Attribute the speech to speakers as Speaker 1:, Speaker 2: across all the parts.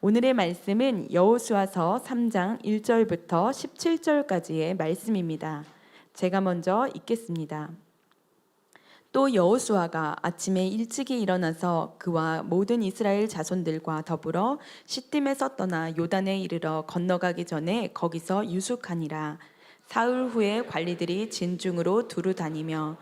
Speaker 1: 오늘의 말씀은 여호수아서 3장 1절부터 17절까지의 말씀입니다. 제가 먼저 읽겠습니다. 또 여호수아가 아침에 일찍이 일어나서 그와 모든 이스라엘 자손들과 더불어 시딤에서 떠나 요단에 이르러 건너가기 전에 거기서 유숙하니라. 사흘 후에 관리들이 진중으로 두루 다니며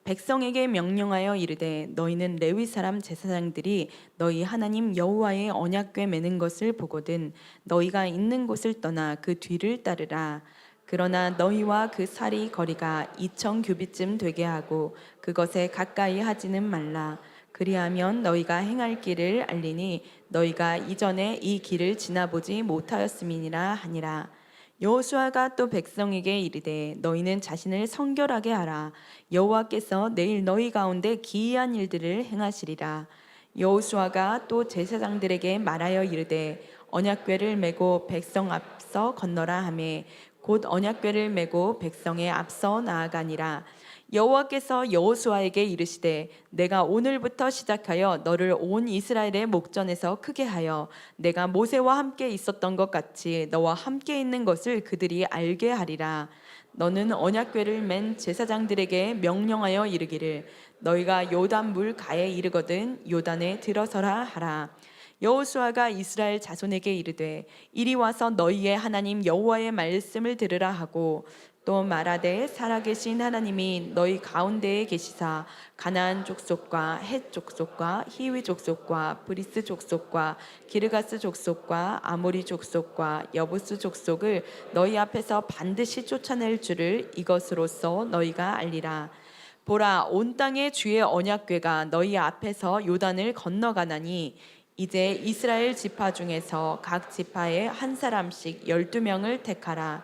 Speaker 1: 백성에게 명령하여 이르되 너희는 레위 사람 제사장들이 너희 하나님 여호와의 언약궤 매는 것을 보거든 너희가 있는 곳을 떠나 그 뒤를 따르라. 그러나 너희와 그 사리 거리가 2,000 규빗쯤 되게 하고 그것에 가까이 하지는 말라. 그리하면 너희가 행할 길을 알리니 너희가 이전에 이 길을 지나보지 못하였음이니라 하니라. 여호수아가 또 백성에게 이르되 너희는 자신을 성결하게 하라. 여호와께서 내일 너희 가운데 기이한 일들을 행하시리라. 여호수아가 또 제사장들에게 말하여 이르되 언약궤를 메고 백성 앞서 건너라 하매 곧 언약궤를 메고 백성의 앞서 나아가니라. 여호와께서 여호수아에게 이르시되 내가 오늘부터 시작하여 너를 온 이스라엘의 목전에서 크게 하여 내가 모세와 함께 있었던 것 같이 너와 함께 있는 것을 그들이 알게 하리라. 너는 언약궤를 맨 제사장들에게 명령하여 이르기를 너희가 요단 물 가에 이르거든 요단에 들어서라 하라. 여호수아가 이스라엘 자손에게 이르되 이리 와서 너희의 하나님 여호와의 말씀을 들으라 하고 또 말하되 살아계신 하나님이 너희 가운데에 계시사 가나안 족속과 헷 족속과 히위 족속과 브리스 족속과 기르가스 족속과 아모리 족속과 여부스 족속을 너희 앞에서 반드시 쫓아낼 줄을 이것으로써 너희가 알리라. 보라 온 땅의 주의 언약궤가 너희 앞에서 요단을 건너가나니 이제 이스라엘 지파 중에서 각 지파에 한 사람씩 12명을 택하라.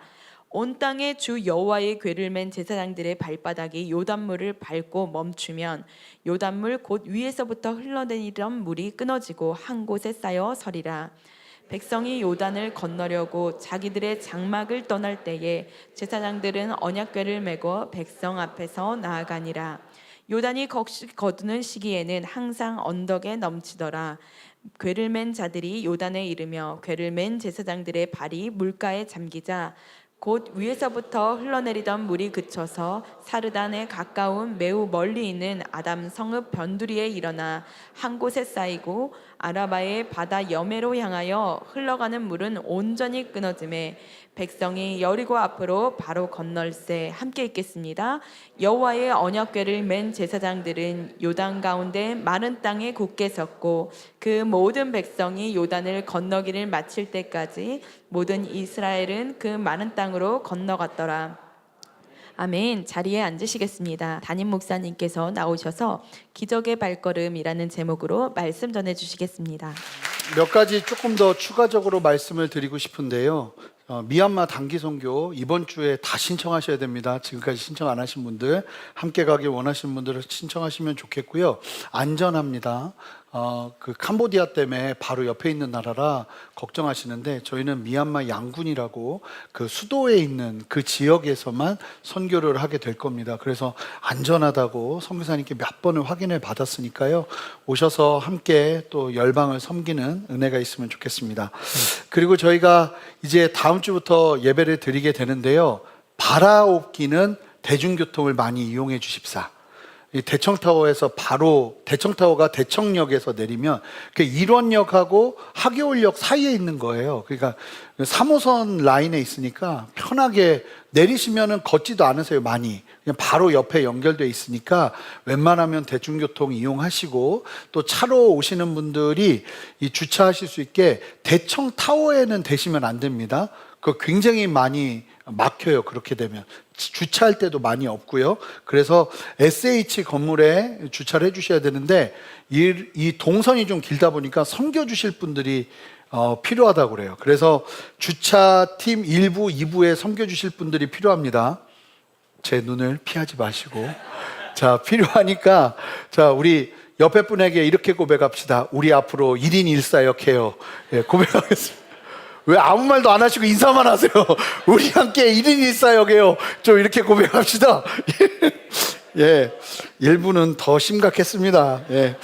Speaker 1: 온 땅의 주 여호와의 궤를 맨 제사장들의 발바닥이 요단물을 밟고 멈추면 요단물 곧 위에서부터 흘러내리던 물이 끊어지고 한 곳에 쌓여 서리라. 백성이 요단을 건너려고 자기들의 장막을 떠날 때에 제사장들은 언약궤를 메고 백성 앞에서 나아가니라. 요단이 거두는 시기에는 항상 언덕에 넘치더라. 궤를 맨 자들이 요단에 이르며 궤를 맨 제사장들의 발이 물가에 잠기자 곧 위에서부터 흘러내리던 물이 그쳐서 사르단에 가까운 매우 멀리 있는 아담 성읍 변두리에 일어나 한 곳에 쌓이고 아라바의 바다 여매로 향하여 흘러가는 물은 온전히 끊어짐에 백성이 여리고 앞으로 바로 건널세. 함께 읽겠습니다. 여호와의 언약궤를 맨 제사장들은 요단 가운데 마른 땅에 굳게 섰고 그 모든 백성이 요단을 건너기를 마칠 때까지 모든 이스라엘은 그 마른 땅으로 건너갔더라. 아멘. 자리에 앉으시겠습니다. 담임 목사님께서 나오셔서 기적의 발걸음이라는 제목으로 말씀 전해주시겠습니다.
Speaker 2: 몇 가지 조금 더 추가적으로 말씀을 드리고 싶은데요. 미얀마 단기 선교 이번 주에 다 신청하셔야 됩니다. 지금까지 신청 안 하신 분들, 함께 가길 원하시는 분들은 신청하시면 좋겠고요. 안전합니다. 그 캄보디아 때문에 바로 옆에 있는 나라라 걱정하시는데 저희는 미얀마 양군이라고 그 수도에 있는 그 지역에서만 선교를 하게 될 겁니다. 그래서 안전하다고 선교사님께 몇 번을 확인을 받았으니까요. 오셔서 함께 또 열방을 섬기는 은혜가 있으면 좋겠습니다. 그리고 저희가 이제 다음 주부터 예배를 드리게 되는데요. 바라옵기는 대중교통을 많이 이용해 주십사. 이 대청타워에서 바로 대청타워가 대청역에서 내리면 그 일원역하고 하교울역 사이에 있는 거예요. 그러니까 3호선 라인에 있으니까 편하게 내리시면은 걷지도 않으세요. 많이 그냥 바로 옆에 연결돼 있으니까 웬만하면 대중교통 이용하시고 또 차로 오시는 분들이 이 주차하실 수 있게 대청타워에는 대시면 안 됩니다. 그거 굉장히 많이 막혀요. 그렇게 되면 주차할 때도 많이 없고요. 그래서 SH 건물에 주차를 해주셔야 되는데 이 동선이 좀 길다 보니까 섬겨주실 분들이 필요하다고 그래요. 그래서 주차팀 1부, 2부에 섬겨주실 분들이 필요합니다. 제 눈을 피하지 마시고 자 필요하니까 자 우리 옆에 분에게 이렇게 고백합시다. 우리 앞으로 1인 1사역 해요. 예, 고백하겠습니다. 왜 아무 말도 안 하시고 인사만 하세요? 우리 함께 1인 1사역이에요. 좀 이렇게 고백합시다. 예, 일부는 더 심각했습니다. 예,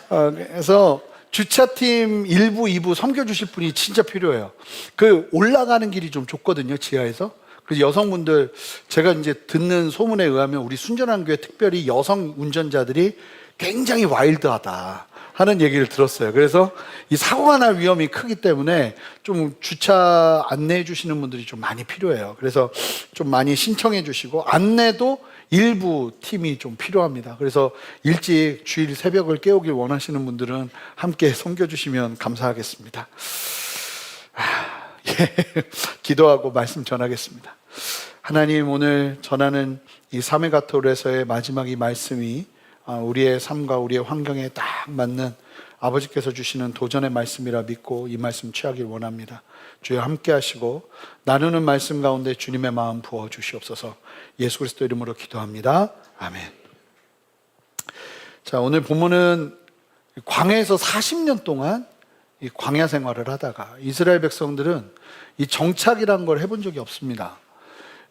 Speaker 2: 그래서 주차팀 1부, 2부 섬겨주실 분이 진짜 필요해요. 그 올라가는 길이 좀 좁거든요, 지하에서. 그래서 여성분들, 제가 이제 듣는 소문에 의하면 우리 순전한 교회 특별히 여성 운전자들이 굉장히 와일드하다 하는 얘기를 들었어요. 그래서 이 사고가 날 위험이 크기 때문에 좀 주차 안내해 주시는 분들이 좀 많이 필요해요. 그래서 좀 많이 신청해 주시고, 안내도 일부 팀이 좀 필요합니다. 그래서 일찍 주일 새벽을 깨우길 원하시는 분들은 함께 섬겨주시면 감사하겠습니다. 예, 기도하고 말씀 전하겠습니다. 하나님, 오늘 전하는 이 사메가톨에서의 마지막 이 말씀이 우리의 삶과 우리의 환경에 딱 맞는 아버지께서 주시는 도전의 말씀이라 믿고 이 말씀 취하길 원합니다. 주여 함께 하시고 나누는 말씀 가운데 주님의 마음 부어 주시옵소서. 예수 그리스도 이름으로 기도합니다. 아멘. 자, 오늘 본문은 광야에서 40년 동안 이 광야 생활을 하다가 이스라엘 백성들은 이 정착이라는 걸 해본 적이 없습니다.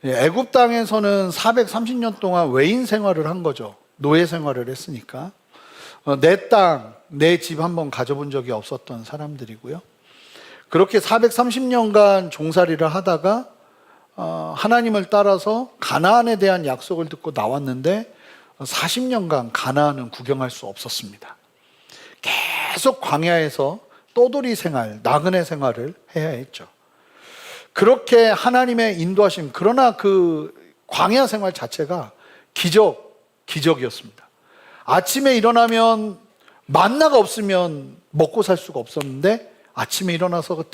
Speaker 2: 애굽 땅에서는 430년 동안 외인 생활을 한 거죠. 노예 생활을 했으니까. 내 땅, 내 집 한번 가져본 적이 없었던 사람들이고요. 그렇게 430년간 종살이를 하다가 하나님을 따라서 가나안에 대한 약속을 듣고 나왔는데 40년간 가나안은 구경할 수 없었습니다. 계속 광야에서 떠돌이 생활, 나그네 생활을 해야 했죠. 그렇게 하나님의 인도하심, 그러나 그 광야 생활 자체가 기적이었습니다. 아침에 일어나면 만나가 없으면 먹고 살 수가 없었는데 아침에 일어나서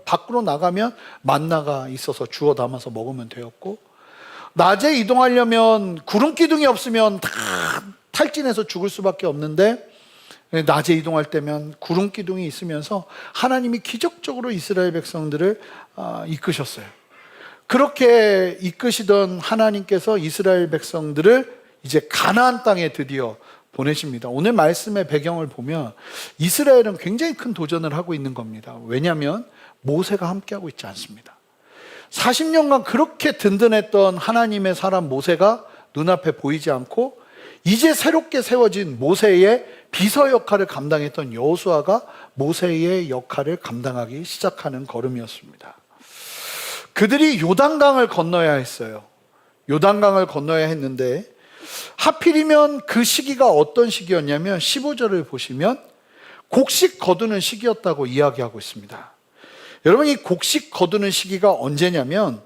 Speaker 2: 밖으로 나가면 만나가 있어서 주워 담아서 먹으면 되었고, 낮에 이동하려면 구름 기둥이 없으면 다 탈진해서 죽을 수밖에 없는데 낮에 이동할 때면 구름 기둥이 있으면서 하나님이 기적적으로 이스라엘 백성들을 이끄셨어요. 그렇게 이끄시던 하나님께서 이스라엘 백성들을 이제 가나안 땅에 드디어 보내십니다. 오늘 말씀의 배경을 보면 이스라엘은 굉장히 큰 도전을 하고 있는 겁니다. 왜냐하면 모세가 함께하고 있지 않습니다. 40년간 그렇게 든든했던 하나님의 사람 모세가 눈앞에 보이지 않고 이제 새롭게 세워진 모세의 비서 역할을 감당했던 여호수아가 모세의 역할을 감당하기 시작하는 걸음이었습니다. 그들이 요단강을 건너야 했어요. 요단강을 건너야 했는데 하필이면 그 시기가 어떤 시기였냐면 15절을 보시면 곡식 거두는 시기였다고 이야기하고 있습니다. 여러분, 이 곡식 거두는 시기가 언제냐면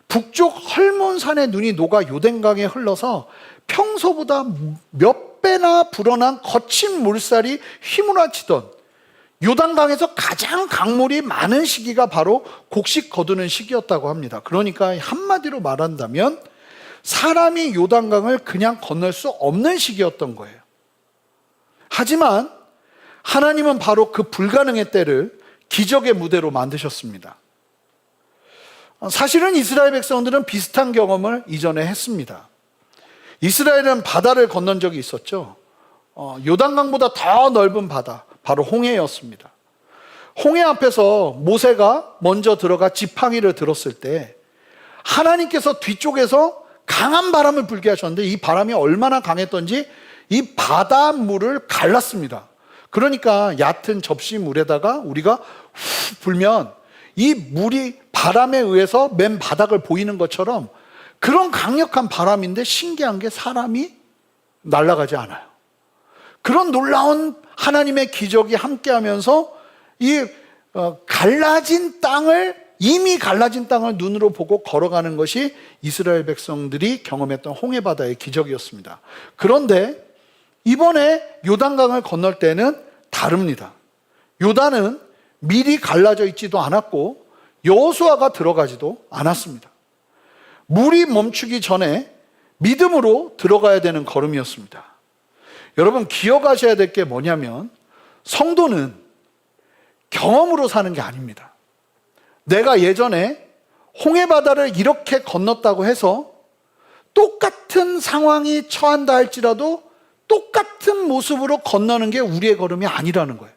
Speaker 2: 북쪽 헐몬산의 눈이 녹아 요단강에 흘러서 평소보다 몇 배나 불어난 거친 물살이 휘몰아치던 요단강에서 가장 강물이 많은 시기가 바로 곡식 거두는 시기였다고 합니다. 그러니까 한마디로 말한다면 사람이 요단강을 그냥 건널 수 없는 시기였던 거예요. 하지만 하나님은 바로 그 불가능의 때를 기적의 무대로 만드셨습니다. 사실은 이스라엘 백성들은 비슷한 경험을 이전에 했습니다. 이스라엘은 바다를 건넌 적이 있었죠. 요단강보다 더 넓은 바다, 바로 홍해였습니다. 홍해 앞에서 모세가 먼저 들어가 지팡이를 들었을 때 하나님께서 뒤쪽에서 강한 바람을 불게 하셨는데 이 바람이 얼마나 강했던지 이 바닷물을 갈랐습니다. 그러니까 얕은 접시물에다가 우리가 후 불면 이 물이 바람에 의해서 맨 바닥을 보이는 것처럼 그런 강력한 바람인데 신기한 게 사람이 날아가지 않아요. 그런 놀라운 하나님의 기적이 함께하면서 이 이미 갈라진 땅을 눈으로 보고 걸어가는 것이 이스라엘 백성들이 경험했던 홍해바다의 기적이었습니다. 그런데 이번에 요단강을 건널 때는 다릅니다. 요단은 미리 갈라져 있지도 않았고 여호수아가 들어가지도 않았습니다. 물이 멈추기 전에 믿음으로 들어가야 되는 걸음이었습니다. 여러분, 기억하셔야 될 게 뭐냐면 성도는 경험으로 사는 게 아닙니다. 내가 예전에 홍해바다를 이렇게 건넜다고 해서 똑같은 상황이 처한다 할지라도 똑같은 모습으로 건너는 게 우리의 걸음이 아니라는 거예요.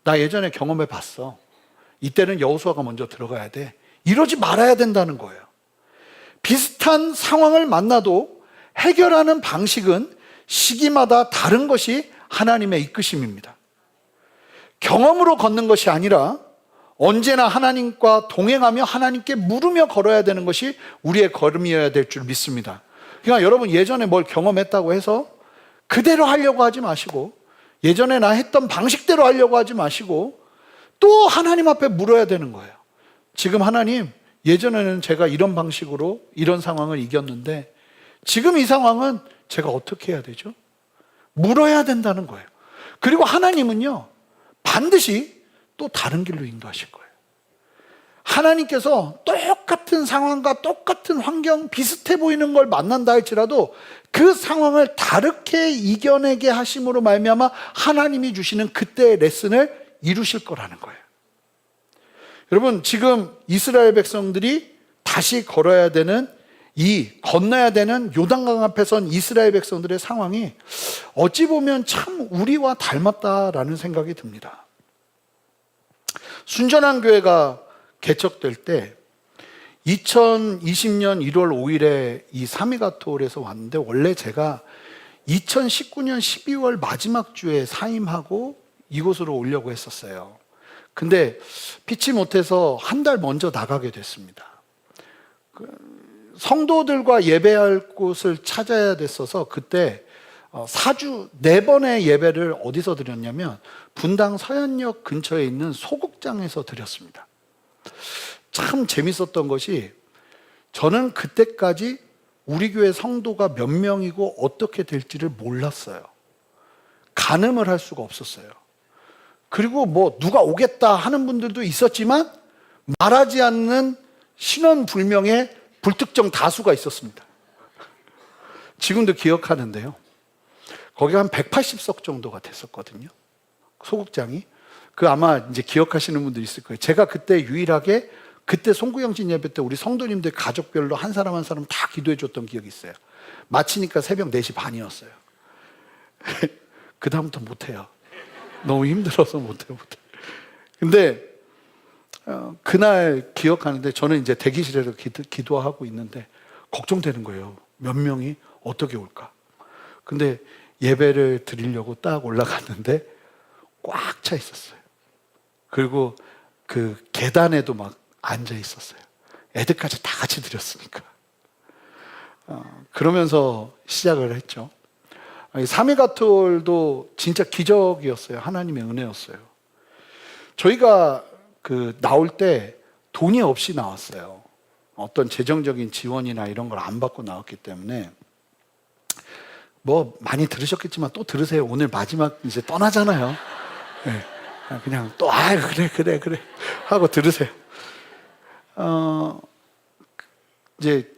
Speaker 2: 나 예전에 경험해 봤어. 이때는 여호수아가 먼저 들어가야 돼. 이러지 말아야 된다는 거예요. 비슷한 상황을 만나도 해결하는 방식은 시기마다 다른 것이 하나님의 이끄심입니다. 경험으로 걷는 것이 아니라 언제나 하나님과 동행하며 하나님께 물으며 걸어야 되는 것이 우리의 걸음이어야 될 줄 믿습니다. 그러니까 여러분, 예전에 뭘 경험했다고 해서 그대로 하려고 하지 마시고, 예전에 나 했던 방식대로 하려고 하지 마시고, 또 하나님 앞에 물어야 되는 거예요. 지금 하나님, 예전에는 제가 이런 방식으로 이런 상황을 이겼는데 지금 이 상황은 제가 어떻게 해야 되죠? 물어야 된다는 거예요. 그리고 하나님은요, 반드시 또 다른 길로 인도하실 거예요. 하나님께서 똑같은 상황과 똑같은 환경, 비슷해 보이는 걸 만난다 할지라도 그 상황을 다르게 이겨내게 하심으로 말미암아 하나님이 주시는 그때의 레슨을 이루실 거라는 거예요. 여러분, 지금 이스라엘 백성들이 다시 걸어야 되는, 건너야 되는 요단강 앞에 선 이스라엘 백성들의 상황이 어찌 보면 참 우리와 닮았다라는 생각이 듭니다. 순전한 교회가 개척될 때 2020년 1월 5일에 이 사미가톨에서 왔는데, 원래 제가 2019년 12월 마지막 주에 사임하고 이곳으로 오려고 했었어요. 근데 피치 못해서 한 달 먼저 나가게 됐습니다. 성도들과 예배할 곳을 찾아야 됐어서 그때 4주 4번의 예배를 어디서 드렸냐면 분당 서현역 근처에 있는 소극장에서 드렸습니다. 참 재밌었던 것이, 저는 그때까지 우리 교회 성도가 몇 명이고 어떻게 될지를 몰랐어요. 가늠을 할 수가 없었어요. 그리고 뭐 누가 오겠다 하는 분들도 있었지만 말하지 않는 신원불명의 불특정 다수가 있었습니다. 지금도 기억하는데요, 거기가 한 180석 정도가 됐었거든요, 소극장이. 그 아마 이제 기억하시는 분들 있을 거예요. 제가 그때 유일하게, 그때 송구영신 예배 때 우리 성도님들 가족별로 한 사람 한 사람 다 기도해 줬던 기억이 있어요. 마치니까 새벽 4시 반이었어요. 그 다음부터 못해요. 너무 힘들어서 못해요. 근데 그날 기억하는데, 저는 이제 대기실에서 기도하고 있는데 걱정되는 거예요. 몇 명이 어떻게 올까? 근데 예배를 드리려고 딱 올라갔는데 꽉 차 있었어요. 그리고 그 계단에도 막 앉아 있었어요. 애들까지 다 같이 드렸으니까. 그러면서 시작을 했죠. 사미가톨도 진짜 기적이었어요. 하나님의 은혜였어요. 저희가 나올 때 돈이 없이 나왔어요. 어떤 재정적인 지원이나 이런 걸 안 받고 나왔기 때문에, 뭐 많이 들으셨겠지만 또 들으세요. 오늘 마지막 이제 떠나잖아요. 네. 그냥 또 그래 하고 들으세요. 이제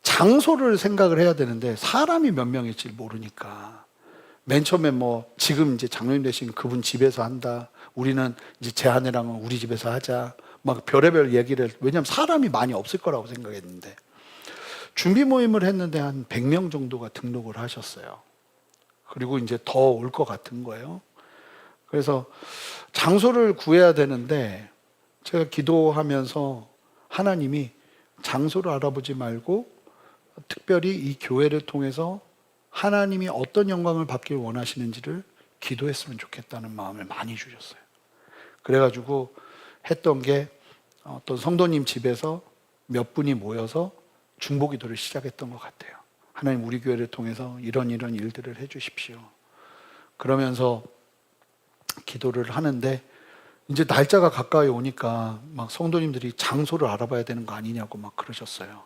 Speaker 2: 장소를 생각을 해야 되는데 사람이 몇 명일지 모르니까, 맨 처음에 뭐 지금 이제 장로님 되신 그분 집에서 한다, 우리는 이제 제 아내랑은 우리 집에서 하자, 막 별의별 얘기를, 왜냐하면 사람이 많이 없을 거라고 생각했는데, 준비 모임을 했는데 한 100명 정도가 등록을 하셨어요. 그리고 이제 더 올 것 같은 거예요. 그래서 장소를 구해야 되는데, 제가 기도하면서 하나님이 장소를 알아보지 말고 특별히 이 교회를 통해서 하나님이 어떤 영광을 받길 원하시는지를 기도했으면 좋겠다는 마음을 많이 주셨어요. 그래가지고 했던 게, 어떤 성도님 집에서 몇 분이 모여서 중보기도를 시작했던 것 같아요. 하나님, 우리 교회를 통해서 이런 일들을 해주십시오. 그러면서 기도를 하는데, 이제 날짜가 가까이 오니까 막 성도님들이 장소를 알아봐야 되는 거 아니냐고 막 그러셨어요.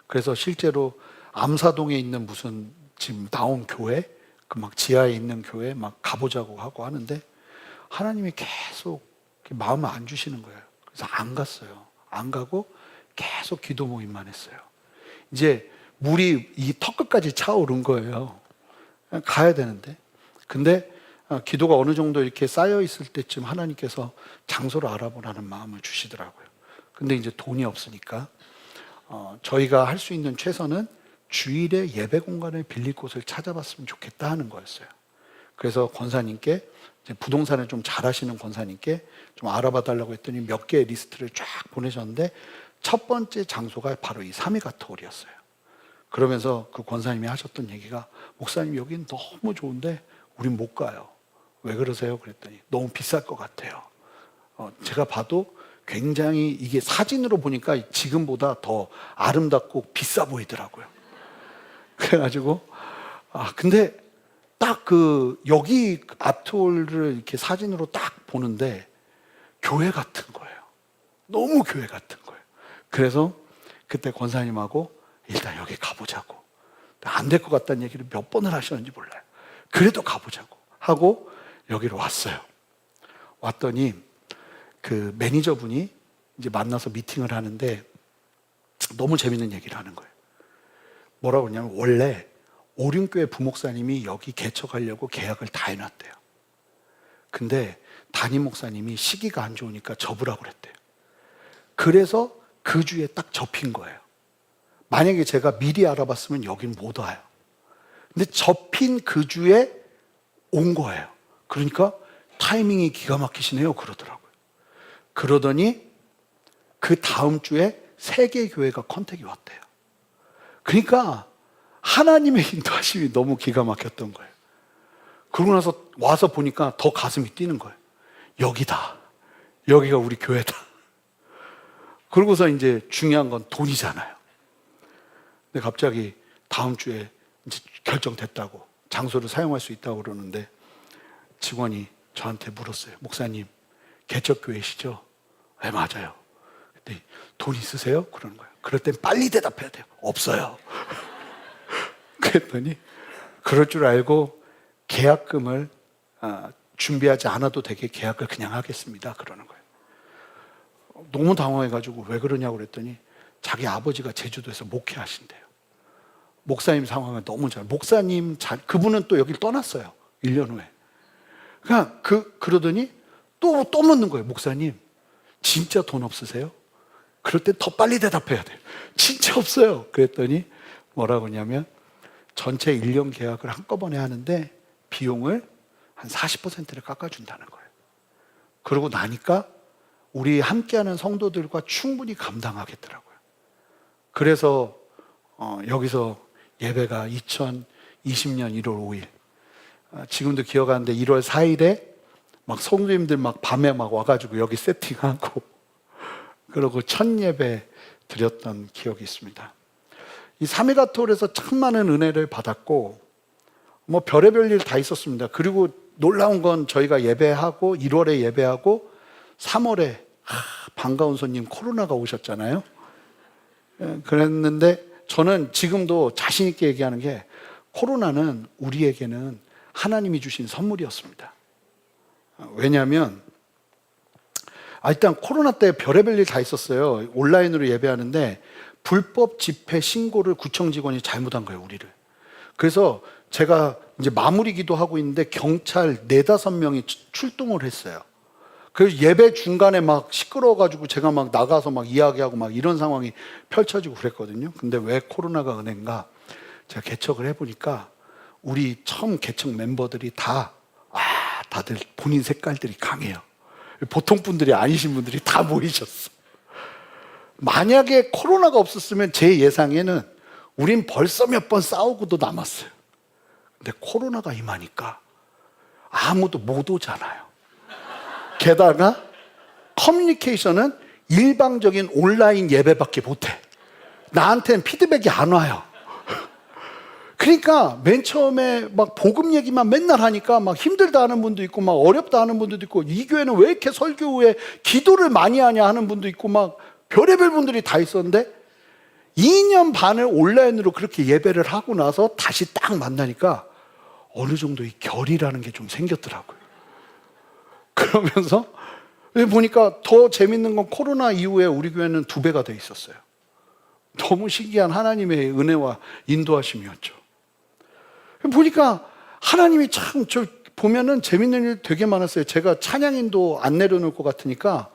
Speaker 2: 그래서 실제로 암사동에 있는 무슨 지금 나온 교회, 그 막 지하에 있는 교회 막 가보자고 하고 하는데, 하나님이 계속 마음을 안 주시는 거예요. 그래서 안 갔어요. 안 가고 계속 기도 모임만 했어요. 이제 물이 이 턱끝까지 차오른 거예요. 가야 되는데. 근데 기도가 어느 정도 이렇게 쌓여 있을 때쯤 하나님께서 장소를 알아보라는 마음을 주시더라고요. 근데 이제 돈이 없으니까 저희가 할 수 있는 최선은 주일에 예배 공간을 빌릴 곳을 찾아봤으면 좋겠다 하는 거였어요. 그래서 권사님께, 이제 부동산을 좀 잘하시는 권사님께 좀 알아봐 달라고 했더니 몇 개의 리스트를 쫙 보내셨는데, 첫 번째 장소가 바로 이 사미가톨이었어요. 그러면서 그 권사님이 하셨던 얘기가, 목사님 여긴 너무 좋은데 우린 못 가요. 왜 그러세요? 그랬더니 너무 비쌀 것 같아요. 제가 봐도 굉장히 이게 사진으로 보니까 지금보다 더 아름답고 비싸 보이더라고요. 그래가지고 근데 딱 여기 아트홀을 이렇게 사진으로 딱 보는데 교회 같은 거예요. 너무 교회 같은 거예요. 그래서 그때 권사님하고 일단 여기 가보자고. 안 될 것 같다는 얘기를 몇 번을 하셨는지 몰라요. 그래도 가보자고 하고 여기로 왔어요. 왔더니 그 매니저분이 이제 만나서 미팅을 하는데 너무 재밌는 얘기를 하는 거예요. 뭐라고 그러냐면 원래 오륜교회 부목사님이 여기 개척하려고 계약을 다 해놨대요. 근데 담임 목사님이 시기가 안 좋으니까 접으라고 그랬대요. 그래서 그 주에 딱 접힌 거예요. 만약에 제가 미리 알아봤으면 여긴 못 와요. 근데 접힌 그 주에 온 거예요. 그러니까 타이밍이 기가 막히시네요. 그러더라고요. 그러더니 그 다음 주에 3개 교회가 컨택이 왔대요. 그러니까 하나님의 인도하심이 너무 기가 막혔던 거예요. 그러고 나서 와서 보니까 더 가슴이 뛰는 거예요. 여기다. 여기가 우리 교회다. 그러고서 이제 중요한 건 돈이잖아요. 근데 갑자기 다음 주에 이제 결정됐다고, 장소를 사용할 수 있다고 그러는데 직원이 저한테 물었어요. 목사님, 개척교회시죠? 네, 맞아요. 근데 돈 있으세요? 그러는 거예요. 그럴 땐 빨리 대답해야 돼요. 없어요. 그랬더니 그럴 줄 알고 계약금을 준비하지 않아도 되게 계약을 그냥 하겠습니다. 그러는 거예요. 너무 당황해가지고 왜 그러냐고 그랬더니 자기 아버지가 제주도에서 목회하신대요. 목사님 상황을 너무 그분은 또 여길 떠났어요. 1년 후에. 그러더니 또 묻는 거예요. 목사님, 진짜 돈 없으세요? 그럴 땐 더 빨리 대답해야 돼요. 진짜 없어요. 그랬더니 뭐라고 하냐면 전체 1년 계약을 한꺼번에 하는데 비용을 한 40%를 깎아준다는 거예요. 그러고 나니까 우리 함께하는 성도들과 충분히 감당하겠더라고요. 그래서 여기서 예배가 2020년 1월 5일 지금도 기억하는데 1월 4일에 막 성도님들 막 밤에 막 와가지고 여기 세팅하고 그러고 첫 예배 드렸던 기억이 있습니다. 이 삼위가톨에서 참 많은 은혜를 받았고 뭐 별의별 일 다 있었습니다. 그리고 놀라운 건 저희가 예배하고 1월에 예배하고 3월에 반가운 손님 코로나가 오셨잖아요. 그랬는데 저는 지금도 자신 있게 얘기하는 게 코로나는 우리에게는 하나님이 주신 선물이었습니다. 왜냐하면 일단 코로나 때 별의별 일 다 있었어요. 온라인으로 예배하는데 불법 집회 신고를 구청 직원이 잘못한 거예요, 우리를. 그래서 제가 이제 마무리 기도하고 있는데 경찰 4-5명이 출동을 했어요. 그래서 예배 중간에 막 시끄러워가지고 제가 막 나가서 막 이야기하고 막 이런 상황이 펼쳐지고 그랬거든요. 근데 왜 코로나가 은혜인가? 제가 개척을 해보니까 우리 처음 개척 멤버들이 다들 본인 색깔들이 강해요. 보통 분들이 아니신 분들이 다 모이셨어. 만약에 코로나가 없었으면 제 예상에는 우린 벌써 몇 번 싸우고도 남았어요. 근데 코로나가 임하니까 아무도 못 오잖아요. 게다가 커뮤니케이션은 일방적인 온라인 예배밖에 못해. 나한테는 피드백이 안 와요. 그러니까 맨 처음에 막 복음 얘기만 맨날 하니까 막 힘들다 하는 분도 있고 막 어렵다 하는 분도 있고 이 교회는 왜 이렇게 설교 후에 기도를 많이 하냐 하는 분도 있고 막 별의별 분들이 다 있었는데 2년 반을 온라인으로 그렇게 예배를 하고 나서 다시 딱 만나니까 어느 정도 이 결이라는 게 좀 생겼더라고요. 그러면서 보니까 더 재밌는 건 코로나 이후에 우리 교회는 2배가 돼 있었어요. 너무 신기한 하나님의 은혜와 인도하심이었죠. 보니까 하나님이 참 보면은 재밌는 일 되게 많았어요. 제가 찬양인도 안 내려놓을 것 같으니까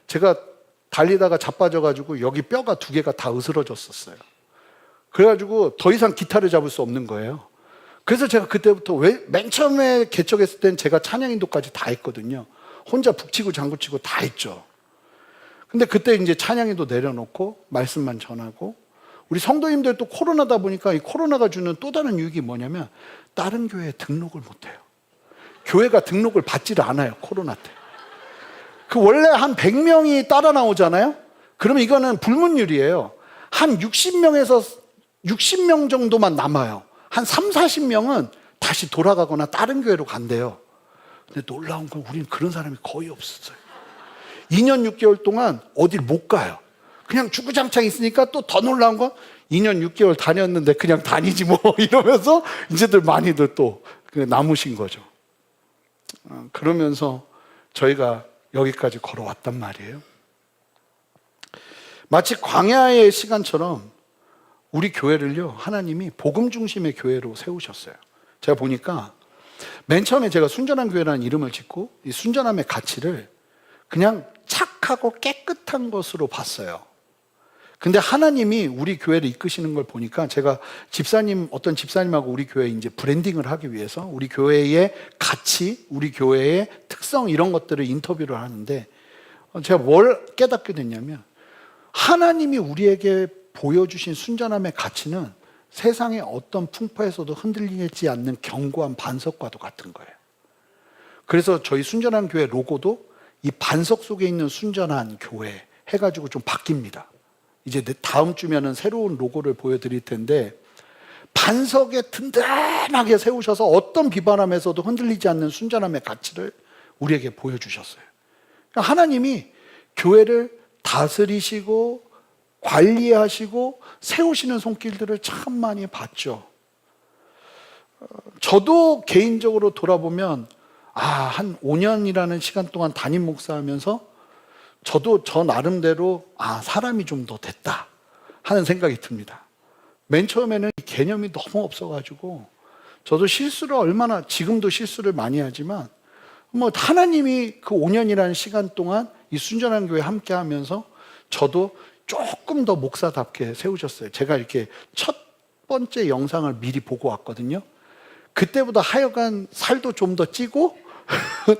Speaker 2: 제가 달리다가 자빠져가지고 여기 뼈가 2개가 다 으스러졌었어요. 그래가지고 더 이상 기타를 잡을 수 없는 거예요. 그래서 제가 그때부터 맨 처음에 개척했을 땐 제가 찬양인도까지 다 했거든요. 혼자 북치고 장구치고 다 했죠. 근데 그때 이제 찬양인도 내려놓고 말씀만 전하고 우리 성도님들도 코로나다 보니까 이 코로나가 주는 또 다른 유익이 뭐냐면 다른 교회에 등록을 못 해요. 교회가 등록을 받지를 않아요. 코로나 때. 그 원래 한 100명이 따라 나오잖아요. 그러면 이거는 불문율이에요. 한 60명 정도만 남아요. 한 3, 40명은 다시 돌아가거나 다른 교회로 간대요. 근데 놀라운 건 우리는 그런 사람이 거의 없었어요. 2년 6개월 동안 어딜 못 가요. 그냥 주구장창 있으니까 또 더 놀라운 건 2년 6개월 다녔는데 그냥 다니지 뭐 이러면서 이제들 많이들 또 남으신 거죠. 그러면서 저희가 여기까지 걸어왔단 말이에요. 마치 광야의 시간처럼 우리 교회를요, 하나님이 복음 중심의 교회로 세우셨어요. 제가 보니까 맨 처음에 제가 순전한 교회라는 이름을 짓고 이 순전함의 가치를 그냥 착하고 깨끗한 것으로 봤어요. 근데 하나님이 우리 교회를 이끄시는 걸 보니까 제가 어떤 집사님하고 우리 교회 이제 브랜딩을 하기 위해서 우리 교회의 가치, 우리 교회의 특성 이런 것들을 인터뷰를 하는데 제가 뭘 깨닫게 됐냐면 하나님이 우리에게 보여주신 순전함의 가치는 세상의 어떤 풍파에서도 흔들리지 않는 견고한 반석과도 같은 거예요. 그래서 저희 순전한 교회 로고도 이 반석 속에 있는 순전한 교회 해가지고 좀 바뀝니다. 이제 다음 주면은 새로운 로고를 보여드릴 텐데 반석에 든든하게 세우셔서 어떤 비바람에서도 흔들리지 않는 순전함의 가치를 우리에게 보여주셨어요. 그러니까 하나님이 교회를 다스리시고 관리하시고 세우시는 손길들을 참 많이 봤죠. 저도 개인적으로 돌아보면 한 5년이라는 시간 동안 담임 목사하면서 저도 저 나름대로 사람이 좀 더 됐다 하는 생각이 듭니다. 맨 처음에는 이 개념이 너무 없어가지고 저도 지금도 실수를 많이 하지만 하나님이 그 5년이라는 시간 동안 이 순전한 교회 함께 하면서 저도 조금 더 목사답게 세우셨어요. 제가 이렇게 첫 번째 영상을 미리 보고 왔거든요. 그때보다 하여간 살도 좀 더 찌고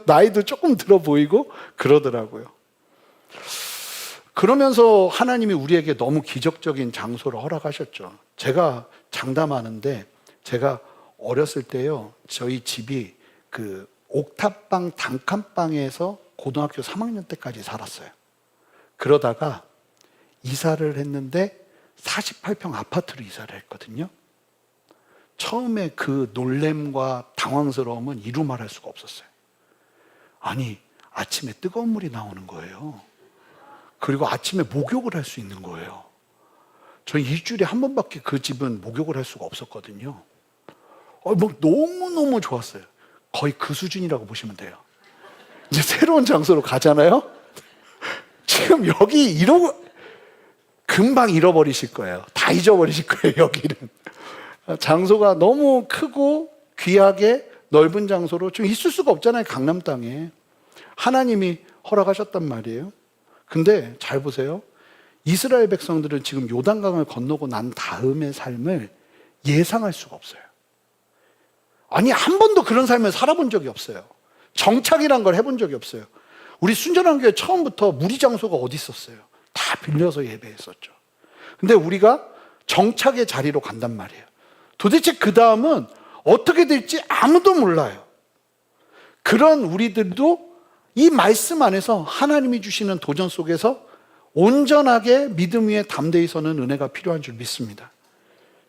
Speaker 2: 나이도 조금 들어 보이고 그러더라고요. 그러면서 하나님이 우리에게 너무 기적적인 장소를 허락하셨죠. 제가 장담하는데 제가 어렸을 때요, 저희 집이 그 옥탑방 단칸방에서 고등학교 3학년 때까지 살았어요. 그러다가 이사를 했는데 48평 아파트로 이사를 했거든요. 처음에 그 놀램과 당황스러움은 이루 말할 수가 없었어요. 아니, 아침에 뜨거운 물이 나오는 거예요. 그리고 아침에 목욕을 할 수 있는 거예요. 저는 일주일에 한 번밖에 그 집은 목욕을 할 수가 없었거든요. 너무너무 좋았어요. 거의 그 수준이라고 보시면 돼요. 이제 새로운 장소로 가잖아요. 지금 여기 금방 잃어버리실 거예요. 다 잊어버리실 거예요, 여기는. 장소가 너무 크고 귀하게 넓은 장소로 좀 있을 수가 없잖아요, 강남 땅에. 하나님이 허락하셨단 말이에요. 근데 잘 보세요. 이스라엘 백성들은 지금 요단강을 건너고 난 다음의 삶을 예상할 수가 없어요. 아니, 한 번도 그런 삶을 살아본 적이 없어요. 정착이란 걸 해본 적이 없어요. 우리 순전한 교회 처음부터 무리 장소가 어디 있었어요? 다 빌려서 예배했었죠. 근데 우리가 정착의 자리로 간단 말이에요. 도대체 그 다음은 어떻게 될지 아무도 몰라요. 그런 우리들도 이 말씀 안에서 하나님이 주시는 도전 속에서 온전하게 믿음 위에 담대히 서는 은혜가 필요한 줄 믿습니다.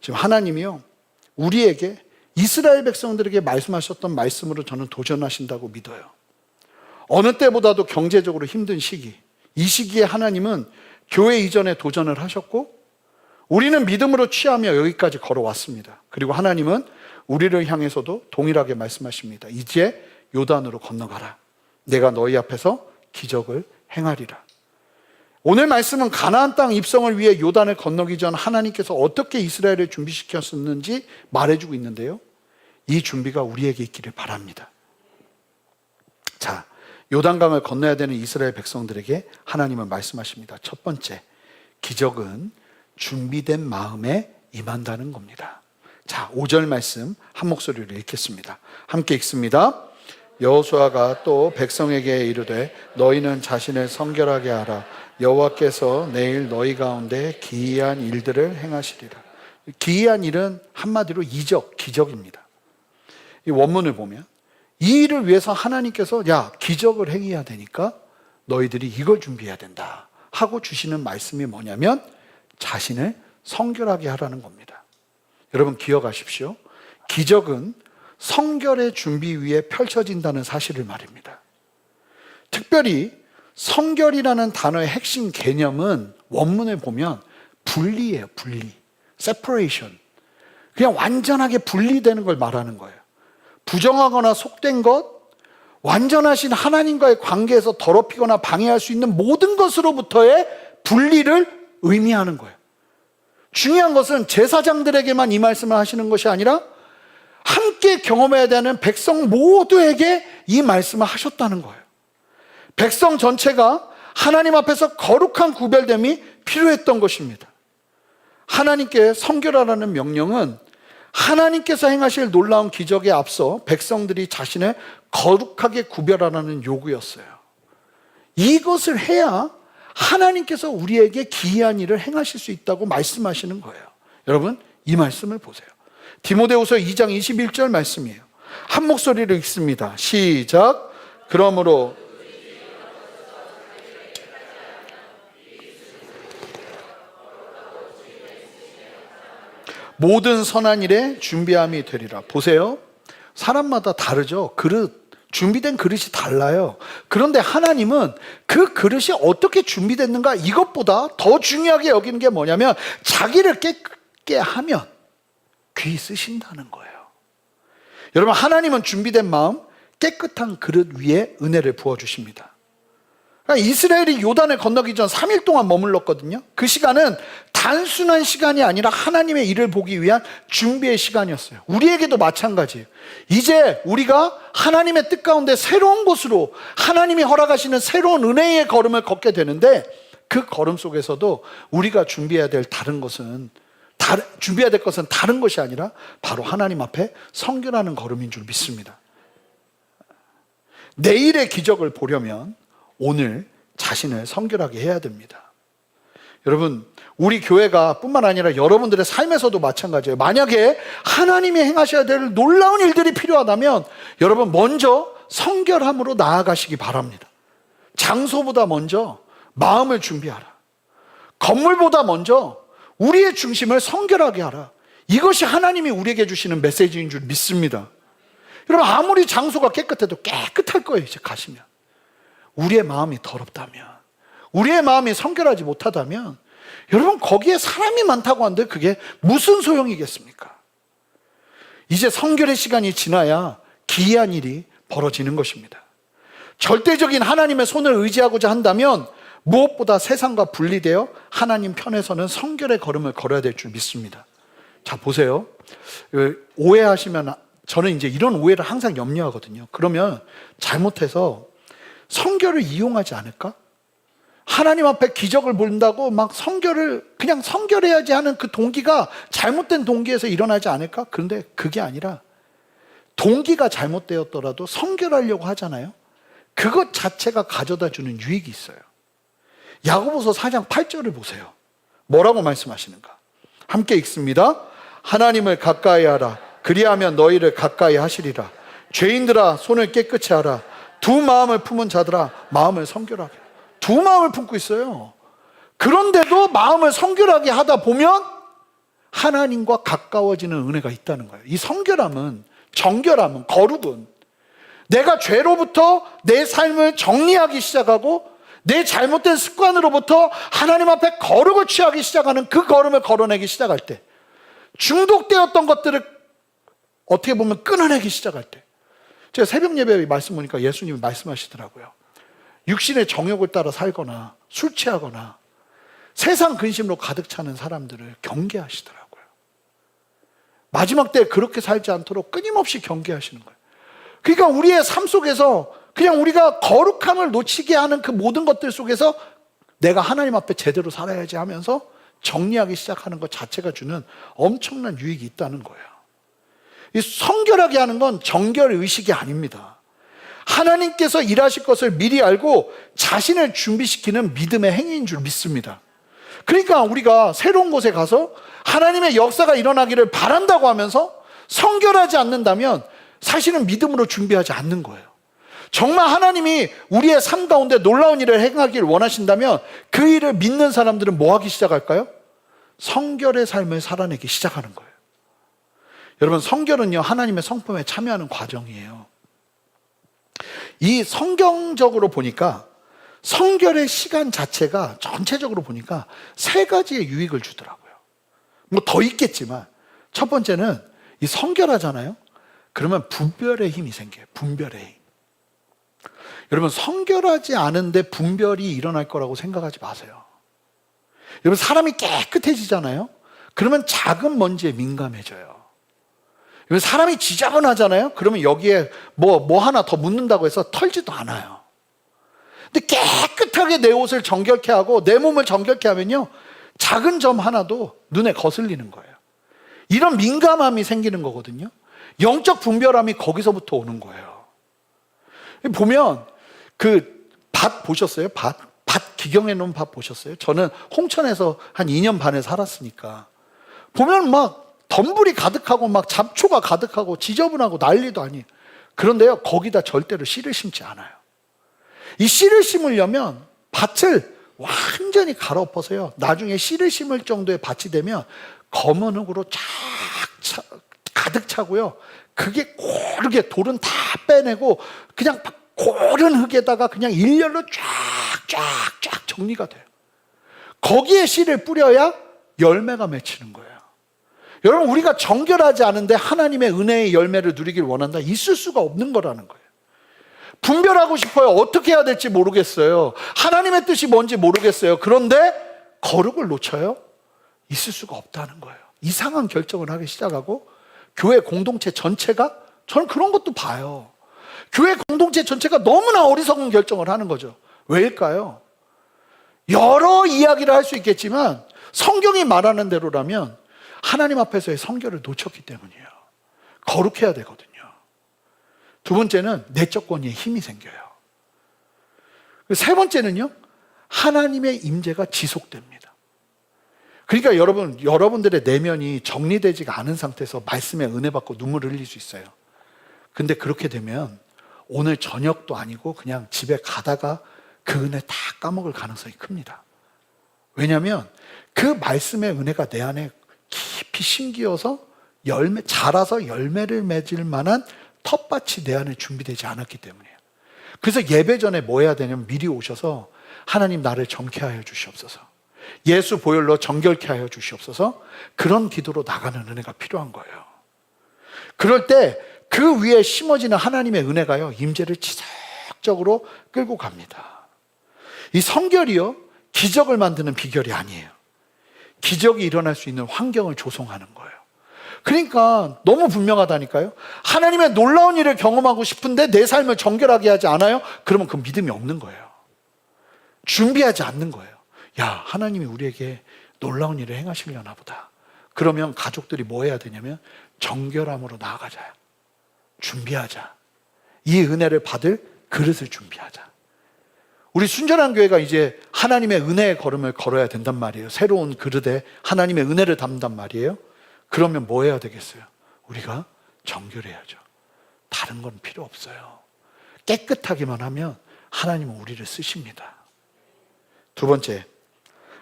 Speaker 2: 지금 하나님이요, 우리에게 이스라엘 백성들에게 말씀하셨던 말씀으로 저는 도전하신다고 믿어요. 어느 때보다도 경제적으로 힘든 시기, 이 시기에 하나님은 교회 이전에 도전을 하셨고 우리는 믿음으로 취하며 여기까지 걸어왔습니다. 그리고 하나님은 우리를 향해서도 동일하게 말씀하십니다. 이제 요단으로 건너가라. 내가 너희 앞에서 기적을 행하리라. 오늘 말씀은 가나안 땅 입성을 위해 요단을 건너기 전 하나님께서 어떻게 이스라엘을 준비시켰었는지 말해주고 있는데요. 이 준비가 우리에게 있기를 바랍니다. 자, 요단강을 건너야 되는 이스라엘 백성들에게 하나님은 말씀하십니다. 첫 번째, 기적은 준비된 마음에 임한다는 겁니다. 자, 5절 말씀 한 목소리로 읽겠습니다. 함께 읽습니다. 여호수아가 또 백성에게 이르되 너희는 자신을 성결하게 하라. 여호와께서 내일 너희 가운데 기이한 일들을 행하시리라. 기이한 일은 한마디로 이적, 기적입니다. 이 원문을 보면 이 일을 위해서 하나님께서 야, 기적을 행해야 되니까 너희들이 이걸 준비해야 된다 하고 주시는 말씀이 뭐냐면 자신을 성결하게 하라는 겁니다. 여러분 기억하십시오. 기적은 성결의 준비 위에 펼쳐진다는 사실을 말입니다. 특별히 성결이라는 단어의 핵심 개념은 원문을 보면 분리예요. 분리. separation. 그냥 완전하게 분리되는 걸 말하는 거예요. 부정하거나 속된 것, 완전하신 하나님과의 관계에서 더럽히거나 방해할 수 있는 모든 것으로부터의 분리를 의미하는 거예요. 중요한 것은 제사장들에게만 이 말씀을 하시는 것이 아니라 함께 경험해야 되는 백성 모두에게 이 말씀을 하셨다는 거예요. 백성 전체가 하나님 앞에서 거룩한 구별됨이 필요했던 것입니다. 하나님께 성결하라는 명령은 하나님께서 행하실 놀라운 기적에 앞서 백성들이 자신을 거룩하게 구별하라는 요구였어요. 이것을 해야 하나님께서 우리에게 기이한 일을 행하실 수 있다고 말씀하시는 거예요. 여러분 이 말씀을 보세요. 디모데후서 2장 21절 말씀이에요. 한 목소리로 읽습니다. 시작. 그러므로 모든 선한 일에 준비함이 되리라. 보세요. 사람마다 다르죠. 준비된 그릇이 달라요. 그런데 하나님은 그 그릇이 어떻게 준비됐는가 이것보다 더 중요하게 여기는 게 뭐냐면 자기를 깨끗게 하면 귀 쓰신다는 거예요. 여러분 하나님은 준비된 마음 깨끗한 그릇 위에 은혜를 부어주십니다. 이스라엘이 요단을 건너기 전 3일 동안 머물렀거든요. 그 시간은 단순한 시간이 아니라 하나님의 일을 보기 위한 준비의 시간이었어요. 우리에게도 마찬가지예요. 이제 우리가 하나님의 뜻 가운데 새로운 곳으로 하나님이 허락하시는 새로운 은혜의 걸음을 걷게 되는데 그 걸음 속에서도 우리가 준비해야 될 것은 다른 것이 아니라 바로 하나님 앞에 성결하는 걸음인 줄 믿습니다. 내일의 기적을 보려면 오늘 자신을 성결하게 해야 됩니다. 여러분 우리 교회가 뿐만 아니라 여러분들의 삶에서도 마찬가지예요. 만약에 하나님이 행하셔야 될 놀라운 일들이 필요하다면 여러분 먼저 성결함으로 나아가시기 바랍니다. 장소보다 먼저 마음을 준비하라. 건물보다 먼저 우리의 중심을 성결하게 하라. 이것이 하나님이 우리에게 주시는 메시지인 줄 믿습니다. 여러분 아무리 장소가 깨끗해도 깨끗할 거예요. 이제 가시면 우리의 마음이 더럽다면, 우리의 마음이 성결하지 못하다면 여러분 거기에 사람이 많다고 하는데 그게 무슨 소용이겠습니까? 이제 성결의 시간이 지나야 기이한 일이 벌어지는 것입니다. 절대적인 하나님의 손을 의지하고자 한다면 무엇보다 세상과 분리되어 하나님 편에서는 성결의 걸음을 걸어야 될 줄 믿습니다. 자 보세요. 오해하시면 저는 이제 이런 오해를 항상 염려하거든요. 그러면 잘못해서 성결을 이용하지 않을까? 하나님 앞에 기적을 본다고 막 그냥 성결해야지 하는 그 동기가 잘못된 동기에서 일어나지 않을까? 그런데 그게 아니라 동기가 잘못되었더라도 성결하려고 하잖아요. 그것 자체가 가져다 주는 유익이 있어요. 야고보서 4장 8절을 보세요. 뭐라고 말씀하시는가? 함께 읽습니다. 하나님을 가까이 하라. 그리하면 너희를 가까이 하시리라. 죄인들아 손을 깨끗이 하라. 두 마음을 품은 자들아 마음을 성결하게. 두 마음을 품고 있어요. 그런데도 마음을 성결하게 하다 보면 하나님과 가까워지는 은혜가 있다는 거예요. 이 성결함은, 정결함은, 거룩은 내가 죄로부터 내 삶을 정리하기 시작하고 내 잘못된 습관으로부터 하나님 앞에 거룩을 취하기 시작하는 그 걸음을 걸어내기 시작할 때, 중독되었던 것들을 어떻게 보면 끊어내기 시작할 때, 제가 새벽 예배에 말씀 보니까 예수님이 말씀하시더라고요. 육신의 정욕을 따라 살거나 술 취하거나 세상 근심으로 가득 차는 사람들을 경계하시더라고요. 마지막 때 그렇게 살지 않도록 끊임없이 경계하시는 거예요. 그러니까 우리의 삶 속에서 그냥 우리가 거룩함을 놓치게 하는 그 모든 것들 속에서 내가 하나님 앞에 제대로 살아야지 하면서 정리하기 시작하는 것 자체가 주는 엄청난 유익이 있다는 거예요. 이 성결하게 하는 건 정결 의식이 아닙니다. 하나님께서 일하실 것을 미리 알고 자신을 준비시키는 믿음의 행위인 줄 믿습니다. 그러니까 우리가 새로운 곳에 가서 하나님의 역사가 일어나기를 바란다고 하면서 성결하지 않는다면 사실은 믿음으로 준비하지 않는 거예요. 정말 하나님이 우리의 삶 가운데 놀라운 일을 행하길 원하신다면 그 일을 믿는 사람들은 뭐 하기 시작할까요? 성결의 삶을 살아내기 시작하는 거예요. 여러분, 성결은요, 하나님의 성품에 참여하는 과정이에요. 이 성경적으로 보니까 성결의 시간 자체가 전체적으로 보니까 세 가지의 유익을 주더라고요. 뭐 더 있겠지만 첫 번째는 이 성결하잖아요. 그러면 분별의 힘이 생겨요. 분별의 힘. 여러분, 성결하지 않은데 분별이 일어날 거라고 생각하지 마세요. 여러분, 사람이 깨끗해지잖아요. 그러면 작은 먼지에 민감해져요. 여러분, 사람이 지저분하잖아요. 그러면 여기에 뭐 하나 더 묻는다고 해서 털지도 않아요. 근데 깨끗하게 내 옷을 정결케 하고 내 몸을 정결케 하면요, 작은 점 하나도 눈에 거슬리는 거예요. 이런 민감함이 생기는 거거든요. 영적 분별함이 거기서부터 오는 거예요. 보면 그 밭 보셨어요? 밭 기경해 놓은 밭 보셨어요? 저는 홍천에서 한 2년 반을 살았으니까 보면 막 덤불이 가득하고 막 잡초가 가득하고 지저분하고 난리도 아니에요. 그런데요, 거기다 절대로 씨를 심지 않아요. 이 씨를 심으려면 밭을 완전히 갈아엎어서요, 나중에 씨를 심을 정도의 밭이 되면 검은 흙으로 가득 차고요, 그게 고르게 돌은 다 빼내고 그냥 고른 흙에다가 그냥 일렬로 쫙 정리가 돼요. 거기에 씨를 뿌려야 열매가 맺히는 거예요. 여러분, 우리가 정결하지 않은데 하나님의 은혜의 열매를 누리길 원한다? 있을 수가 없는 거라는 거예요. 분별하고 싶어요. 어떻게 해야 될지 모르겠어요. 하나님의 뜻이 뭔지 모르겠어요. 그런데 거룩을 놓쳐요? 있을 수가 없다는 거예요. 이상한 결정을 하기 시작하고 교회 공동체 전체가, 저는 그런 것도 봐요. 교회 공동체 전체가 너무나 어리석은 결정을 하는 거죠. 왜일까요? 여러 이야기를 할 수 있겠지만 성경이 말하는 대로라면 하나님 앞에서의 성결을 놓쳤기 때문이에요. 거룩해야 되거든요. 두 번째는 내적 권위에 힘이 생겨요. 세 번째는요, 하나님의 임재가 지속됩니다. 그러니까 여러분들의 내면이 정리되지가 않은 상태에서 말씀에 은혜 받고 눈물을 흘릴 수 있어요. 근데 그렇게 되면 오늘 저녁도 아니고 그냥 집에 가다가 그 은혜 다 까먹을 가능성이 큽니다. 왜냐하면 그 말씀의 은혜가 내 안에 깊이 심기어서 자라서 열매를 맺을 만한 텃밭이 내 안에 준비되지 않았기 때문이에요. 그래서 예배 전에 뭐 해야 되냐면 미리 오셔서 하나님, 나를 정케하여 주시옵소서, 예수 보혈로 정결케 하여 주시옵소서, 그런 기도로 나가는 은혜가 필요한 거예요. 그럴 때 그 위에 심어지는 하나님의 은혜가요, 임재를 지속적으로 끌고 갑니다. 이 성결이요, 기적을 만드는 비결이 아니에요. 기적이 일어날 수 있는 환경을 조성하는 거예요. 그러니까 너무 분명하다니까요. 하나님의 놀라운 일을 경험하고 싶은데 내 삶을 정결하게 하지 않아요? 그러면 그 믿음이 없는 거예요. 준비하지 않는 거예요. 야, 하나님이 우리에게 놀라운 일을 행하시려나 보다. 그러면 가족들이 뭐 해야 되냐면 정결함으로 나아가자. 준비하자. 이 은혜를 받을 그릇을 준비하자. 우리 순전한 교회가 이제 하나님의 은혜의 걸음을 걸어야 된단 말이에요. 새로운 그릇에 하나님의 은혜를 담단 말이에요. 그러면 뭐 해야 되겠어요? 우리가 정결해야죠. 다른 건 필요 없어요. 깨끗하기만 하면 하나님은 우리를 쓰십니다. 두 번째,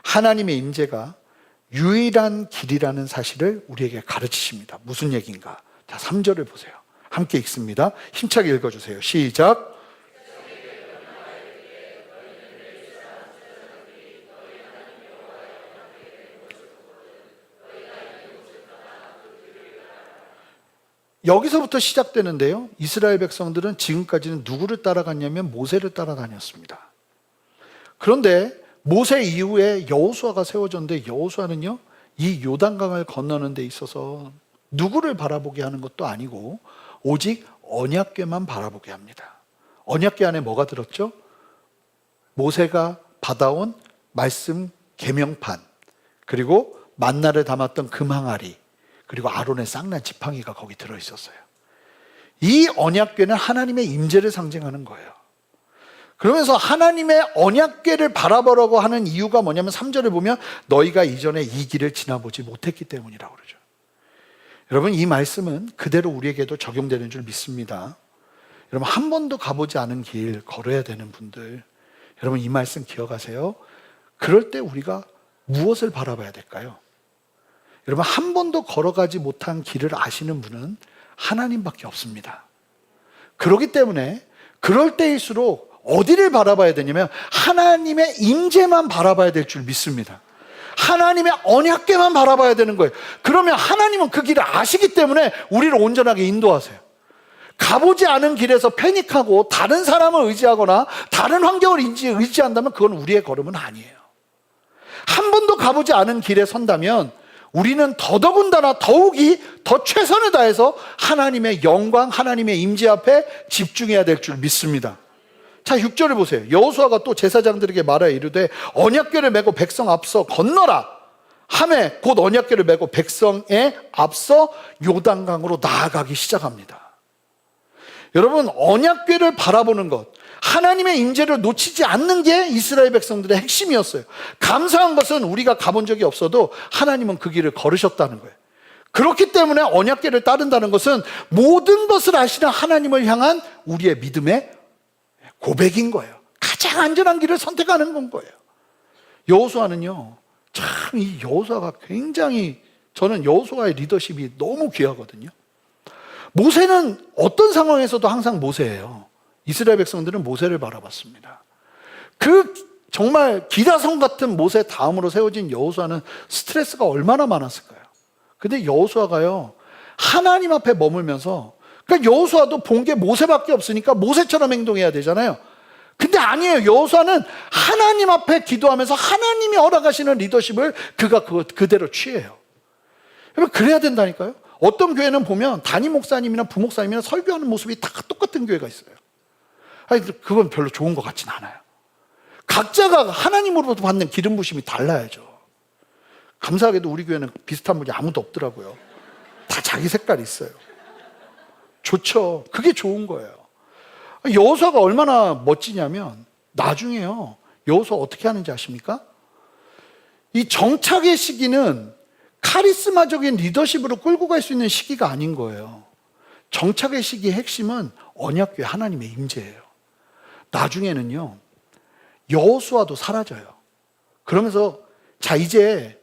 Speaker 2: 하나님의 임재가 유일한 길이라는 사실을 우리에게 가르치십니다. 무슨 얘기인가? 자, 3절을 보세요. 함께 읽습니다. 힘차게 읽어주세요. 시작. 여기서부터 시작되는데요, 이스라엘 백성들은 지금까지는 누구를 따라갔냐면 모세를 따라다녔습니다. 그런데 모세 이후에 여호수아가 세워졌는데, 여호수아는요, 이 요단강을 건너는 데 있어서 누구를 바라보게 하는 것도 아니고 오직 언약궤만 바라보게 합니다. 언약궤 안에 뭐가 들었죠? 모세가 받아온 말씀 계명판, 그리고 만나를 담았던 금항아리, 그리고 아론의 쌍난 지팡이가 거기 들어있었어요. 이 언약궤는 하나님의 임재를 상징하는 거예요. 그러면서 하나님의 언약궤를 바라보라고 하는 이유가 뭐냐면 3절을 보면 너희가 이전에 이 길을 지나보지 못했기 때문이라고 그러죠. 여러분, 이 말씀은 그대로 우리에게도 적용되는 줄 믿습니다. 여러분, 한 번도 가보지 않은 길 걸어야 되는 분들, 여러분 이 말씀 기억하세요. 그럴 때 우리가 무엇을 바라봐야 될까요? 여러분, 한 번도 걸어가지 못한 길을 아시는 분은 하나님밖에 없습니다. 그렇기 때문에 그럴 때일수록 어디를 바라봐야 되냐면 하나님의 임재만 바라봐야 될 줄 믿습니다. 하나님의 언약궤만 바라봐야 되는 거예요. 그러면 하나님은 그 길을 아시기 때문에 우리를 온전하게 인도하세요. 가보지 않은 길에서 패닉하고 다른 사람을 의지하거나 다른 환경을 의지한다면 그건 우리의 걸음은 아니에요. 한 번도 가보지 않은 길에 선다면 우리는 더더군다나 더욱이 더 최선을 다해서 하나님의 영광, 하나님의 임재 앞에 집중해야 될 줄 믿습니다. 자, 6절을 보세요. 여호수아가 또 제사장들에게 말하여 이르되 언약궤를 메고 백성 앞서 건너라 하매 곧 언약궤를 메고 백성에 앞서 요단강으로 나아가기 시작합니다. 여러분, 언약궤를 바라보는 것, 하나님의 임재를 놓치지 않는 게 이스라엘 백성들의 핵심이었어요. 감사한 것은 우리가 가본 적이 없어도 하나님은 그 길을 걸으셨다는 거예요. 그렇기 때문에 언약궤를 따른다는 것은 모든 것을 아시는 하나님을 향한 우리의 믿음의 고백인 거예요. 가장 안전한 길을 선택하는 건 거예요. 여호수아는요, 참 이 여호수아가 굉장히, 저는 여호수아의 리더십이 너무 귀하거든요. 모세는 어떤 상황에서도 항상 모세예요. 이스라엘 백성들은 모세를 바라봤습니다. 그 정말 기라성 같은 모세 다음으로 세워진 여호수아는 스트레스가 얼마나 많았을까요? 근데 여호수아가요, 하나님 앞에 머물면서, 그러니까 여호수아도 본 게 모세밖에 없으니까 모세처럼 행동해야 되잖아요. 근데 아니에요. 여호수아는 하나님 앞에 기도하면서 하나님이 허락하시는 리더십을 그가 그대로 취해요. 여러분, 그래야 된다니까요. 어떤 교회는 보면 담임 목사님이나 부목사님이나 설교하는 모습이 다 똑같은 교회가 있어요. 아니, 그건 별로 좋은 것 같진 않아요. 각자가 하나님으로부터 받는 기름 부심이 달라야죠. 감사하게도 우리 교회는 비슷한 분이 아무도 없더라고요. 다 자기 색깔이 있어요. 좋죠. 그게 좋은 거예요. 여호수아가 얼마나 멋지냐면 나중에요, 여호수아 어떻게 하는지 아십니까? 이 정착의 시기는 카리스마적인 리더십으로 끌고 갈 수 있는 시기가 아닌 거예요. 정착의 시기의 핵심은 언약궤 하나님의 임재예요. 나중에는요, 여호수아도 사라져요. 그러면서 자, 이제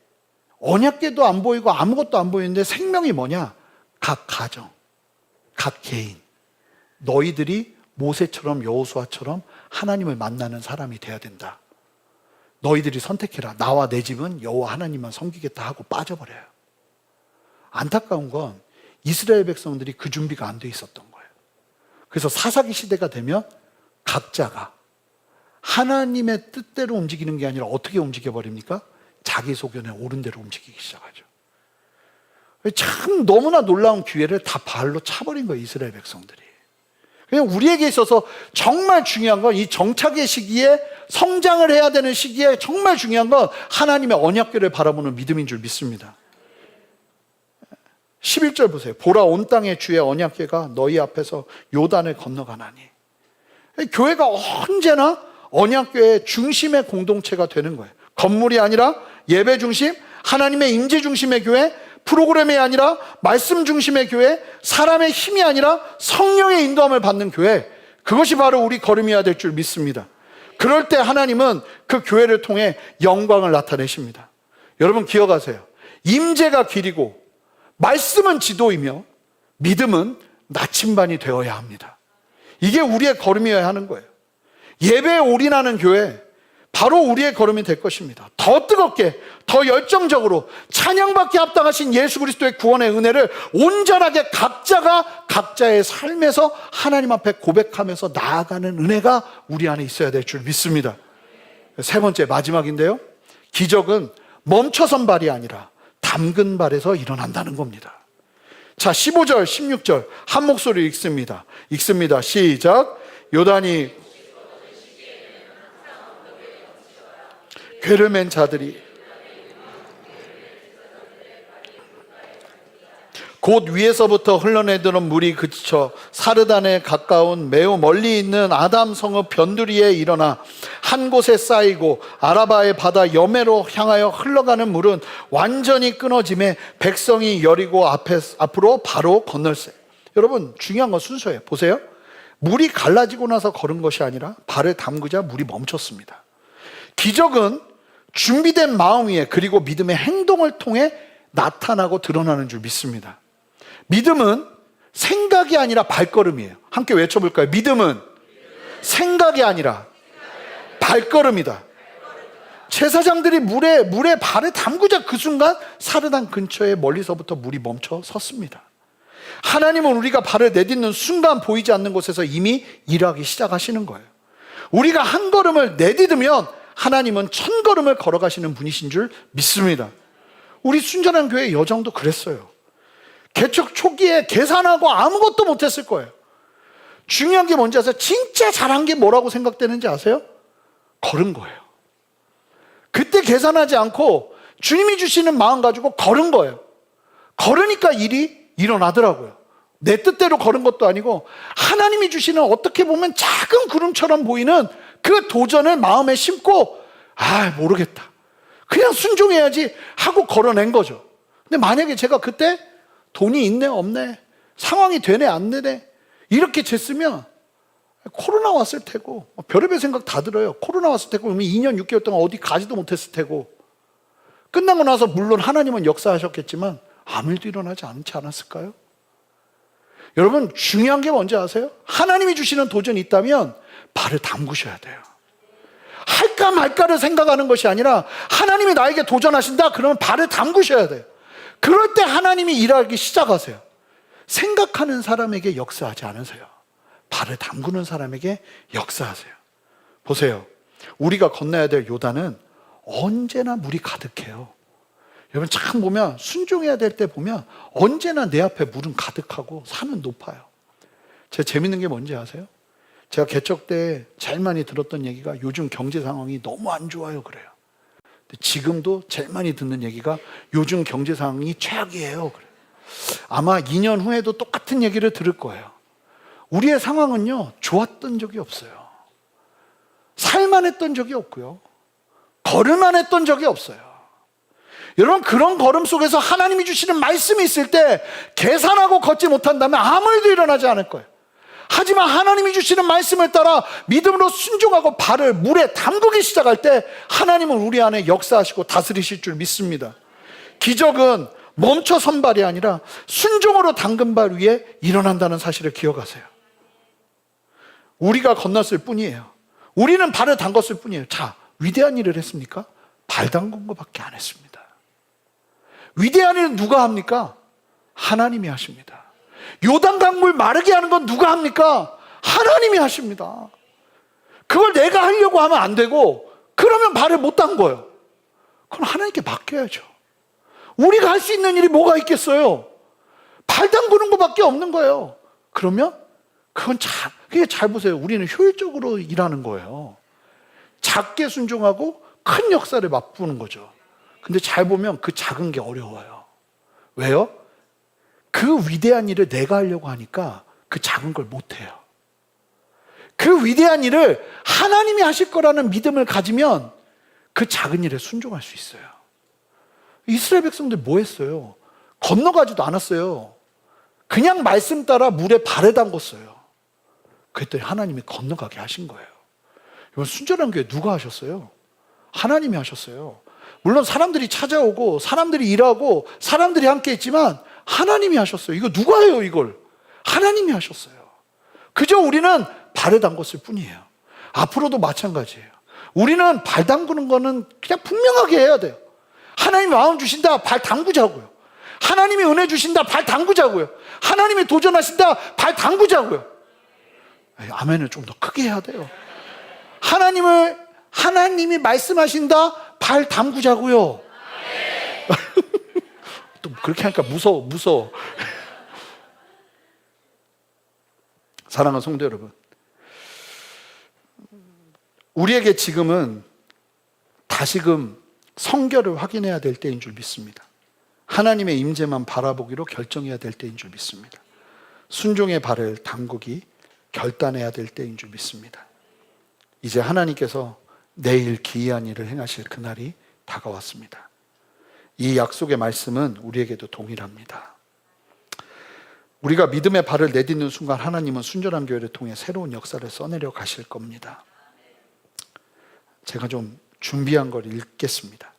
Speaker 2: 언약궤도 안 보이고 아무것도 안 보이는데 생명이 뭐냐? 각 가정, 각 개인, 너희들이 모세처럼 여호수아처럼 하나님을 만나는 사람이 돼야 된다. 너희들이 선택해라. 나와 내 집은 여호와 하나님만 섬기겠다 하고 빠져버려요. 안타까운 건 이스라엘 백성들이 그 준비가 안 돼 있었던 거예요. 그래서 사사기 시대가 되면 각자가 하나님의 뜻대로 움직이는 게 아니라 어떻게 움직여버립니까? 자기 소견에 옳은 대로 움직이기 시작하죠. 참 너무나 놀라운 기회를 다 발로 차버린 거예요, 이스라엘 백성들이. 그냥 우리에게 있어서 정말 중요한 건 이 정착의 시기에, 성장을 해야 되는 시기에 정말 중요한 건 하나님의 언약궤를 바라보는 믿음인 줄 믿습니다. 11절 보세요. 보라, 온 땅의 주의 언약궤가 너희 앞에서 요단을 건너가나니. 교회가 언제나 언약궤의 중심의 공동체가 되는 거예요. 건물이 아니라 예배 중심, 하나님의 임재 중심의 교회, 프로그램이 아니라 말씀 중심의 교회, 사람의 힘이 아니라 성령의 인도함을 받는 교회, 그것이 바로 우리 걸음이어야 될 줄 믿습니다. 그럴 때 하나님은 그 교회를 통해 영광을 나타내십니다. 여러분 기억하세요. 임재가 길이고 말씀은 지도이며 믿음은 나침반이 되어야 합니다. 이게 우리의 걸음이어야 하는 거예요. 예배에 올인하는 교회, 바로 우리의 걸음이 될 것입니다. 더 뜨겁게, 더 열정적으로 찬양받게 합당하신 예수 그리스도의 구원의 은혜를 온전하게 각자가 각자의 삶에서 하나님 앞에 고백하면서 나아가는 은혜가 우리 안에 있어야 될 줄 믿습니다. 세 번째, 마지막인데요, 기적은 멈춰선 발이 아니라 담근 발에서 일어난다는 겁니다. 자, 15절, 16절 한 목소리 읽습니다. 시작. 요단이 궤를 맨 자들이 곧 위에서부터 흘러내리던 물이 그쳐 사르단에 가까운 매우 멀리 있는 아담 성읍 변두리에 일어나 한 곳에 쌓이고 아라바의 바다 여매로 향하여 흘러가는 물은 완전히 끊어짐에 백성이 여리고 앞으로 바로 건널세. 여러분, 중요한 건 순서예요. 보세요. 물이 갈라지고 나서 걸은 것이 아니라 발을 담그자 물이 멈췄습니다. 기적은 준비된 마음 위에 그리고 믿음의 행동을 통해 나타나고 드러나는 줄 믿습니다. 믿음은 생각이 아니라 발걸음이에요. 함께 외쳐볼까요? 믿음은 생각이 아니라 발걸음이다. 제사장들이 물에 발을 담그자 그 순간 사르단 근처에 멀리서부터 물이 멈춰 섰습니다. 하나님은 우리가 발을 내딛는 순간 보이지 않는 곳에서 이미 일하기 시작하시는 거예요. 우리가 한 걸음을 내딛으면 하나님은 1000걸음을 걸어가시는 분이신 줄 믿습니다. 우리 순전한 교회 여정도 그랬어요. 개척 초기에 계산하고 아무것도 못했을 거예요. 중요한 게 뭔지 아세요? 진짜 잘한 게 뭐라고 생각되는지 아세요? 걸은 거예요. 그때 계산하지 않고 주님이 주시는 마음 가지고 걸은 거예요. 걸으니까 일이 일어나더라고요. 내 뜻대로 걸은 것도 아니고 하나님이 주시는 어떻게 보면 작은 구름처럼 보이는 그 도전을 마음에 심고 모르겠다. 그냥 순종해야지 하고 걸어낸 거죠. 근데 만약에 제가 그때 돈이 있네 없네, 상황이 되네 안 되네 이렇게 쟀으면 코로나 왔을 테고 별의별 생각 다 들어요. 코로나 왔을 테고 그러면 2년 6개월 동안 어디 가지도 못했을 테고 끝나고 나서 물론 하나님은 역사하셨겠지만 아무 일도 일어나지 않지 않았을까요? 여러분, 중요한 게 뭔지 아세요? 하나님이 주시는 도전이 있다면 발을 담그셔야 돼요. 할까 말까를 생각하는 것이 아니라 하나님이 나에게 도전하신다 그러면 발을 담그셔야 돼요. 그럴 때 하나님이 일하기 시작하세요. 생각하는 사람에게 역사하지 않으세요. 발을 담그는 사람에게 역사하세요. 보세요. 우리가 건너야 될 요단은 언제나 물이 가득해요. 여러분 참 보면 순종해야 될 때 보면 언제나 내 앞에 물은 가득하고 산은 높아요. 제가 재밌는 게 뭔지 아세요? 제가 개척 때 제일 많이 들었던 얘기가 요즘 경제 상황이 너무 안 좋아요 그래요. 지금도 제일 많이 듣는 얘기가 요즘 경제 상황이 최악이에요 그래요. 아마 2년 후에도 똑같은 얘기를 들을 거예요. 우리의 상황은요 좋았던 적이 없어요. 살만 했던 적이 없고요, 걸을만 했던 적이 없어요. 여러분, 그런 걸음 속에서 하나님이 주시는 말씀이 있을 때 계산하고 걷지 못한다면 아무 일도 일어나지 않을 거예요. 하지만 하나님이 주시는 말씀을 따라 믿음으로 순종하고 발을 물에 담그기 시작할 때 하나님은 우리 안에 역사하시고 다스리실 줄 믿습니다. 기적은 멈춰 선 발이 아니라 순종으로 담근 발 위에 일어난다는 사실을 기억하세요. 우리가 건넜을 뿐이에요. 우리는 발을 담궜을 뿐이에요. 자, 위대한 일을 했습니까? 발 담근 것밖에 안 했습니다. 위대한 일은 누가 합니까? 하나님이 하십니다. 요단강물 마르게 하는 건 누가 합니까? 하나님이 하십니다. 그걸 내가 하려고 하면 안 되고 그러면 발을 못 담궈요. 그건 하나님께 맡겨야죠. 우리가 할 수 있는 일이 뭐가 있겠어요? 발 담그는 것밖에 없는 거예요. 그러면 그건 잘 보세요. 우리는 효율적으로 일하는 거예요. 작게 순종하고 큰 역사를 맛보는 거죠. 근데 잘 보면 그 작은 게 어려워요. 왜요? 그 위대한 일을 내가 하려고 하니까 그 작은 걸 못해요. 그 위대한 일을 하나님이 하실 거라는 믿음을 가지면 그 작은 일에 순종할 수 있어요. 이스라엘 백성들 뭐 했어요? 건너가지도 않았어요. 그냥 말씀 따라 물에 발을 담궜어요. 그랬더니 하나님이 건너가게 하신 거예요. 이번 순전한 교회 누가 하셨어요? 하나님이 하셨어요. 물론 사람들이 찾아오고 사람들이 일하고 사람들이 함께 했지만 하나님이 하셨어요. 이거 누가 해요 이걸? 하나님이 하셨어요. 그저 우리는 발을 담궜을 뿐이에요. 앞으로도 마찬가지예요. 우리는 발 담그는 거는 그냥 분명하게 해야 돼요. 하나님이 마음 주신다, 발 담그자고요. 하나님이 은혜 주신다, 발 담그자고요. 하나님이 도전하신다, 발 담그자고요. 아멘을 좀 더 크게 해야 돼요. 하나님이 말씀하신다, 발 담그자고요. 또 그렇게 하니까 무서워. 사랑하는 성도 여러분, 우리에게 지금은 다시금 성결을 확인해야 될 때인 줄 믿습니다. 하나님의 임재만 바라보기로 결정해야 될 때인 줄 믿습니다. 순종의 발을 담그기 결단해야 될 때인 줄 믿습니다. 이제 하나님께서 내일 기이한 일을 행하실 그날이 다가왔습니다. 이 약속의 말씀은 우리에게도 동일합니다. 우리가 믿음의 발을 내딛는 순간 하나님은 순전한 교회를 통해 새로운 역사를 써내려 가실 겁니다. 제가 좀 준비한 걸 읽겠습니다.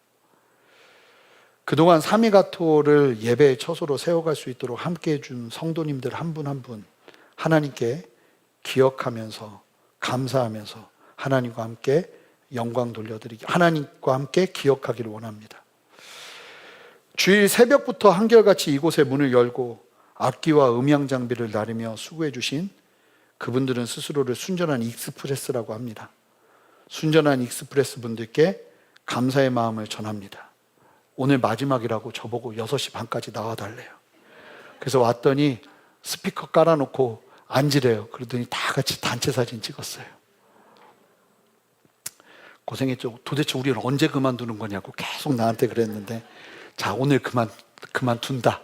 Speaker 2: 그동안 삼위가토를 예배의 처소로 세워갈 수 있도록 함께해 준 성도님들 한 분 한 분 하나님께 기억하면서 감사하면서 하나님과 함께 영광 돌려드리기, 하나님과 함께 기억하기를 원합니다. 주일 새벽부터 한결같이 이곳의 문을 열고 악기와 음향 장비를 나르며 수고해 주신 그분들은 스스로를 순전한 익스프레스라고 합니다. 순전한 익스프레스 분들께 감사의 마음을 전합니다. 오늘 마지막이라고 저보고 6시 반까지 나와달래요. 그래서 왔더니 스피커 깔아놓고 앉으래요. 그러더니 다 같이 단체 사진 찍었어요. 고생했죠. 도대체 우리는 언제 그만두는 거냐고 계속 나한테 그랬는데, 자, 오늘 그만둔다.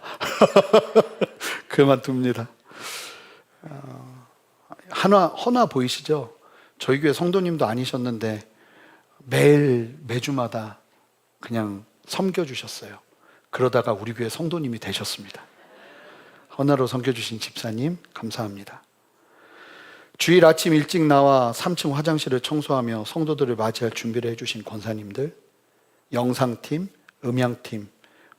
Speaker 2: 그만둡니다. 헌화 보이시죠? 저희 교회 성도님도 아니셨는데 매주마다 그냥 섬겨주셨어요. 그러다가 우리 교회 성도님이 되셨습니다. 헌화로 섬겨주신 집사님 감사합니다. 주일 아침 일찍 나와 3층 화장실을 청소하며 성도들을 맞이할 준비를 해주신 권사님들, 영상팀, 음향팀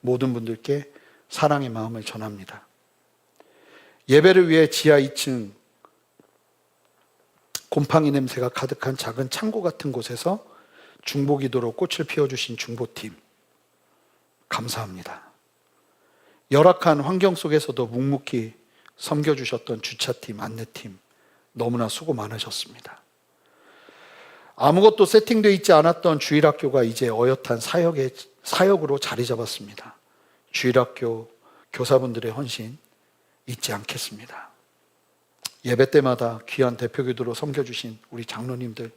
Speaker 2: 모든 분들께 사랑의 마음을 전합니다. 예배를 위해 지하 2층 곰팡이 냄새가 가득한 작은 창고 같은 곳에서 중보기도로 꽃을 피워주신 중보팀 감사합니다. 열악한 환경 속에서도 묵묵히 섬겨주셨던 주차팀, 안내팀 너무나 수고 많으셨습니다. 아무것도 세팅되어 있지 않았던 주일학교가 이제 어엿한 사역으로 자리 잡았습니다. 주일학교 교사분들의 헌신 잊지 않겠습니다. 예배 때마다 귀한 대표기도로 섬겨주신 우리 장로님들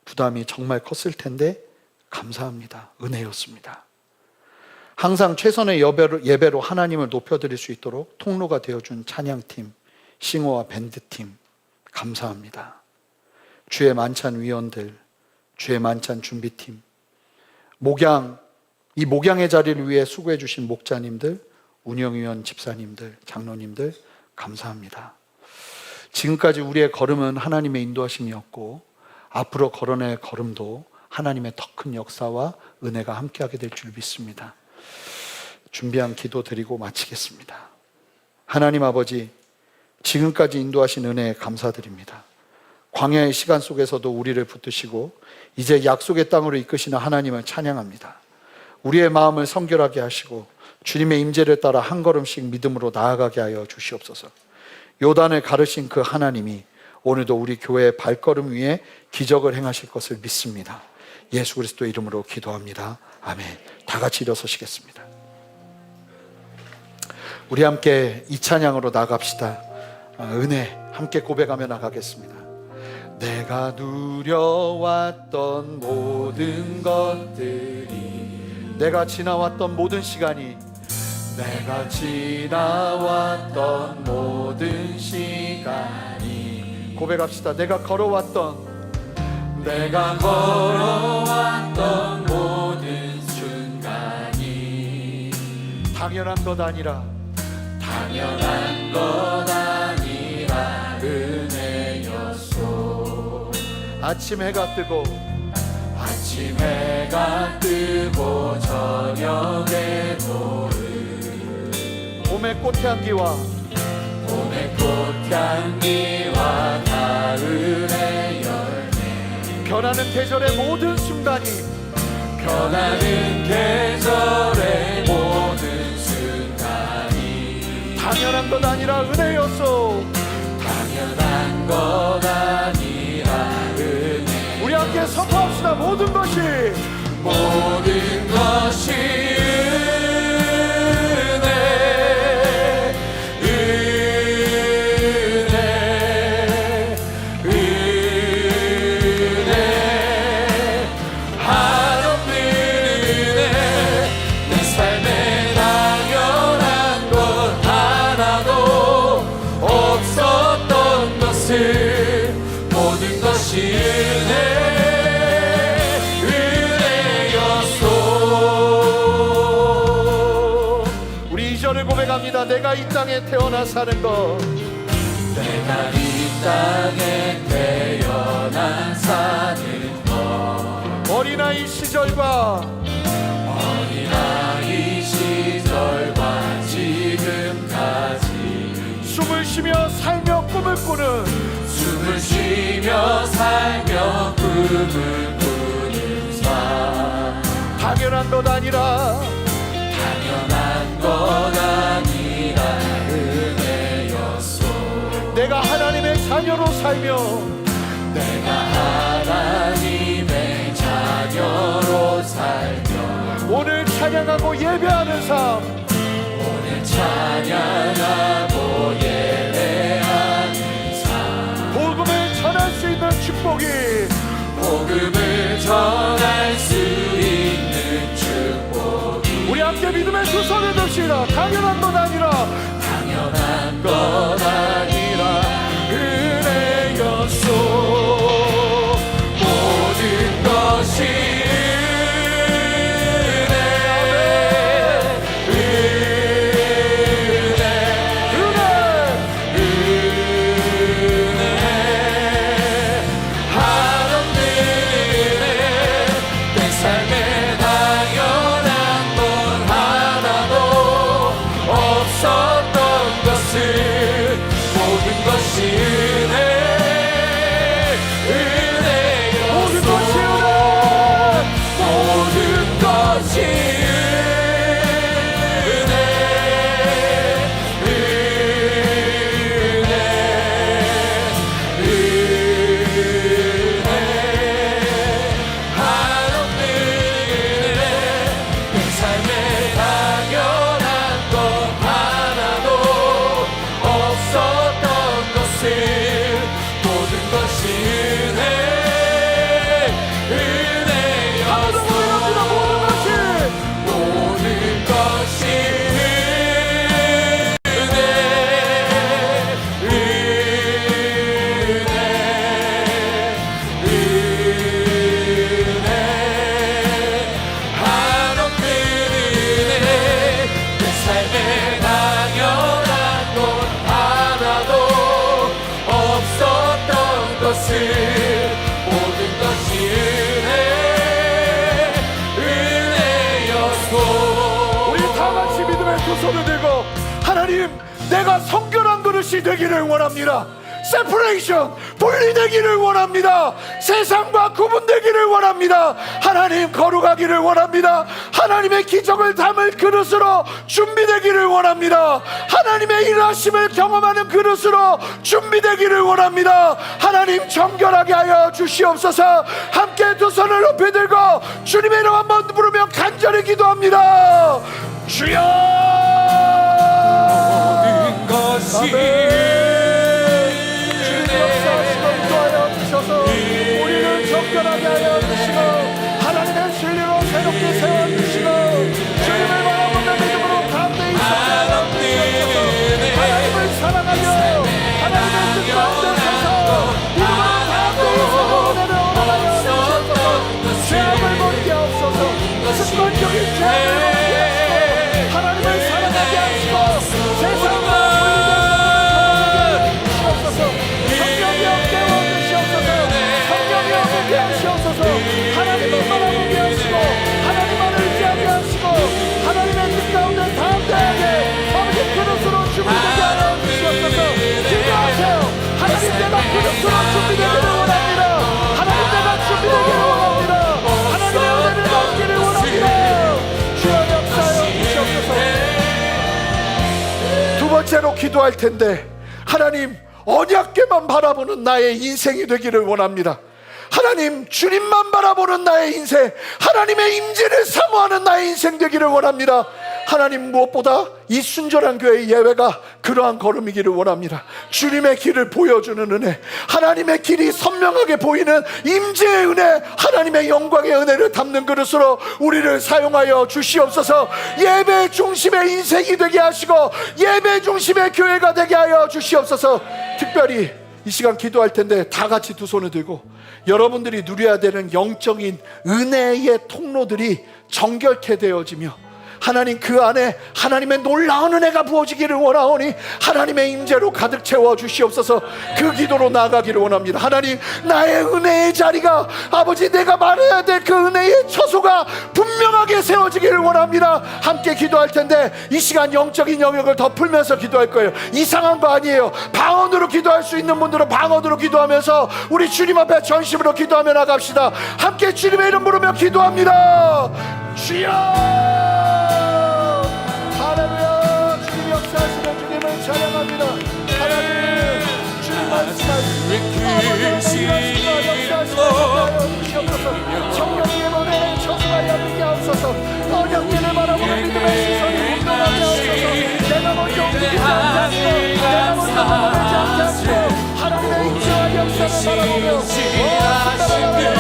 Speaker 2: 부담이 정말 컸을 텐데 감사합니다. 은혜였습니다. 항상 최선의 예배로 하나님을 높여드릴 수 있도록 통로가 되어준 찬양팀, 싱어와 밴드팀 감사합니다. 주의 만찬 위원들, 주의 만찬 준비팀, 이 목양의 자리를 위해 수고해 주신 목자님들, 운영위원 집사님들, 장로님들 감사합니다. 지금까지 우리의 걸음은 하나님의 인도하심이었고 앞으로 걸어낼 걸음도 하나님의 더 큰 역사와 은혜가 함께하게 될 줄 믿습니다. 준비한 기도 드리고 마치겠습니다. 하나님 아버지, 지금까지 인도하신 은혜에 감사드립니다. 광야의 시간 속에서도 우리를 붙드시고 이제 약속의 땅으로 이끄시는 하나님을 찬양합니다. 우리의 마음을 성결하게 하시고 주님의 임재를 따라 한 걸음씩 믿음으로 나아가게 하여 주시옵소서. 요단을 가르신 그 하나님이 오늘도 우리 교회의 발걸음 위에 기적을 행하실 것을 믿습니다. 예수 그리스도 이름으로 기도합니다. 아멘. 다 같이 일어서시겠습니다. 우리 함께 이 찬양으로 나갑시다. 은혜 함께 고백하며 나가겠습니다. 내가 누려왔던 모든 것들이, 내가 지나왔던 모든 시간이, 내가 지나왔던 모든 시간이, 고백합시다. 내가 걸어왔던 모든 순간이 당연한 것 아니라 은혜였소. 아침 해가 뜨고 저녁에도 봄의 꽃향기와 가을의 열매, 변하는 계절의 모든 순간이, 당연한 것 아니라 은혜였소. 우리 함께 선포합시다. 모든 것이 한없는 은혜, 내 삶에 고백합니다. 내가 이 땅에 태어나 사는 것,
Speaker 3: 내가 이 땅에 태어나 사는 것,
Speaker 2: 어린아이 시절과
Speaker 3: 어린아이 시절과 지금까지
Speaker 2: 숨을 쉬며 살며 꿈을 꾸는
Speaker 3: 숨을 쉬며 살며 꿈을 꾸는 삶,
Speaker 2: 당연한 것 아니라
Speaker 3: 당연한 것 아니라 은혜였소.
Speaker 2: 내가 하나님의 자녀로 살며
Speaker 3: 내가 하나님의 자녀로 살며
Speaker 2: 오늘 찬양하고 예배하는 삶,
Speaker 3: 오늘 찬양하고 예배하는 삶,
Speaker 2: 복음을 전할 수 있는 축복이
Speaker 3: 복음을 전할 수 있는 축복이
Speaker 2: 우리 함께 믿음의 두 손을 듭시다. 당연한 것 아니라
Speaker 3: 당연한 것 아니라
Speaker 2: 은혜였소.
Speaker 3: 모든 것이
Speaker 2: 손을 들고 하나님, 내가 성결한 그릇이 되기를 원합니다. 세퍼레이션, 분리되기를 원합니다. 세상과 구분되기를 원합니다. 하나님, 거룩하기를 원합니다. 하나님의 기적을 담을 그릇으로 준비되기를 원합니다. 하나님의 일하심을 경험하는 그릇으로 준비되기를 원합니다. 하나님, 정결하게 하여 주시옵소서. 함께 두 손을 높이 들고 주님의 이름 한번 부르며 간절히 기도합니다. 주여,
Speaker 3: 모든 것이
Speaker 2: 우리를 정결하게 하여 주시고 하나님의 진리로 새롭게 세워주시고 주님을 바라보는 믿음으로 담대히 살아주시옵소서. 하나님을 사랑하며 하나님의 뜻 가운데 서서 믿음으로 담대히 살아오는 원하여 주시옵소서. 죄악을 버리게 하옵소서. 습관적인 죄악을 버리게 하시고 하나님을 사랑하게 하시고 세상과 분리된 것을 주시옵소서. 성령이 없게 하시옵소서. 성령이 없게 하시옵소서. 하나님을 바라보게 하시고 하나님만을 의지하게 하시고 하나님의 뜻 가운데 담대하게 아버지 그릇으로 준비되게 하여 주시옵소서. 기도하세요. 하나님, 내가 그릇으로 준비되기를 원합니다. 하나님, 내가 준비되기를 원합니다. 하나님의 은혜를 받기를 원합니다. 주여 역사하여 주시옵소서. 두 번째로 기도할 텐데, 하나님, 언약궤만 바라보는 나의 인생이 되기를 원합니다. 하나님, 주님만 바라보는 나의 인생, 하나님의 임재를 사모하는 나의 인생 되기를 원합니다. 하나님, 무엇보다 이 순전한 교회의 예배가 그러한 걸음이기를 원합니다. 주님의 길을 보여주는 은혜, 하나님의 길이 선명하게 보이는 임재의 은혜, 하나님의 영광의 은혜를 담는 그릇으로 우리를 사용하여 주시옵소서. 예배 중심의 인생이 되게 하시고 예배 중심의 교회가 되게 하여 주시옵소서. 특별히 이 시간 기도할 텐데 다 같이 두 손을 들고 여러분들이 누려야 되는 영적인 은혜의 통로들이 정결케 되어지며 하나님 그 안에 하나님의 놀라운 은혜가 부어지기를 원하오니 하나님의 임재로 가득 채워 주시옵소서. 그 기도로 나아가기를 원합니다. 하나님, 나의 은혜의 자리가 아버지 내가 말해야 될 그 은혜의 처소가 분명하게 세워지기를 원합니다. 함께 기도할 텐데 이 시간 영적인 영역을 덮으면서 기도할 거예요. 이상한 거 아니에요. 방언으로 기도할 수 있는 분들은 방언으로 기도하면서 우리 주님 앞에 전심으로 기도하며 나갑시다. 함께 주님의 이름 부르며 기도합니다. 주여, 할렐루야. 주님 역사하시는 주님을 찬양합니다. 하나님, 주님 말씀하시는 성령의 은혜의 처소가 여기게 하옵소서. 어렵기를 바라보는 믿음의 시선이 운동하게 하옵소서. 내가 먼저 움직이지 않게 하시고 내가 먼저 말하지 않게 하시고 하나님의 인자와 역사를 바라보며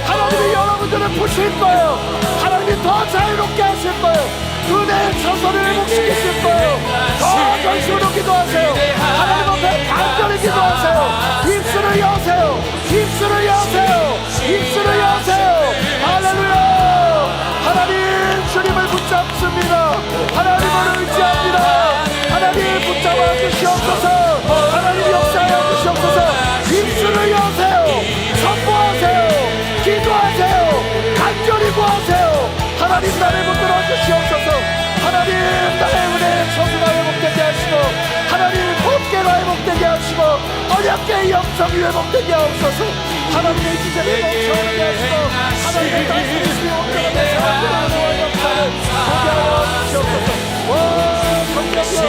Speaker 2: 하나님이 여러분들을 부실 거예요. 하나님이 더 자유롭게 하실 거예요. 은혜의 처소를 회복시키실 거예요. 더 전심으로 기도하세요. 하나님 앞에 간절히 기도하세요. 입술을 여세요. 입술을 여세요. 입술을 여세요. 할렐루야. 하나님, 주님을 붙잡습니다. 하나님을 의지합니다. 하나님 붙잡아 주시옵소서. 하나님 역사하여 주시옵소서. 입술을 여세요. 선포하세요. 기도하세요. 간절히 구하세요. 하나님, 나를 붙들어 주시옵소서. 하나님, 나의 은혜의 처소가 회복되게 하시고 하나님 법계가 회복되게 하시고 언약계의 영성이 회복되게 하옵소서. 하나님의 지체를 멈춰오게 하시고 하나님의 말씀이 온전하게 사랑하는 역사를 보게 하여 주시옵소서. 성령이여,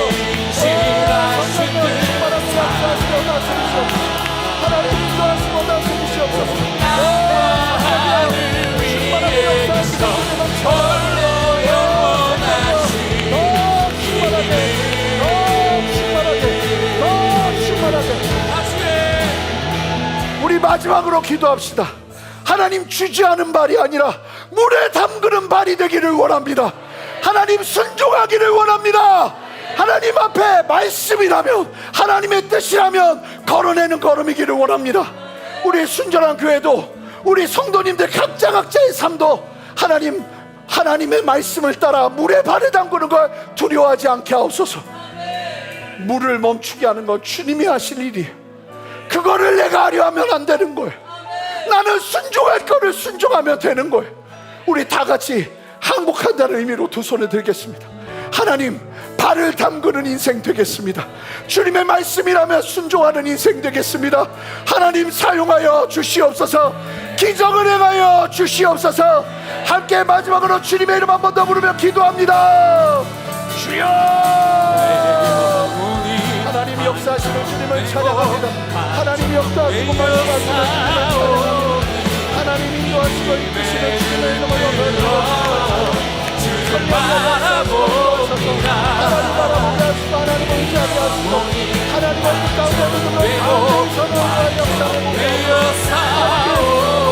Speaker 2: 성령이여, 충만하시고 역사하시고 나서주시옵소서. 하나님 인도하시고 나서주시옵소서. 성령이여, 충만하게 역사하시고 우리 마지막으로 기도합시다. 하나님, 주저하는 발이 아니라 물에 담그는 발이 되기를 원합니다. 하나님, 순종하기를 원합니다. 하나님 앞에 말씀이라면 하나님의 뜻이라면 걸어내는 걸음이기를 원합니다. 우리 순전한 교회도 우리 성도님들 각자의 삶도 하나님의 말씀을 따라 물에 발을 담그는 걸 두려워하지 않게 하옵소서. 물을 멈추게 하는 건 주님이 하실 일이에요. 그거를 내가 하려 하면 안 되는 거예요. 나는 순종할 거를 순종하면 되는 거예요. 우리 다 같이 항복한다는 의미로 두 손을 들겠습니다. 하나님, 발을 담그는 인생 되겠습니다. 주님의 말씀이라면 순종하는 인생 되겠습니다. 하나님, 사용하여 주시옵소서. 기적을 행하여 주시옵소서. 함께 마지막으로 주님의 이름 한 번 더 부르며 기도합니다. 주여, 하나님 역사하시는 주님을 찬양합니다. 하나님 역사하시고 말씀하시는 주님을 찬양합니다. 하나님 인도하시고 이끄시는 주님의 이름을 높여드립니다. 하나님 바라보게 하시고 하나님을 의지하게 하시고 하나님 얼굴 가운데 눈으로 선언과 역사를 보며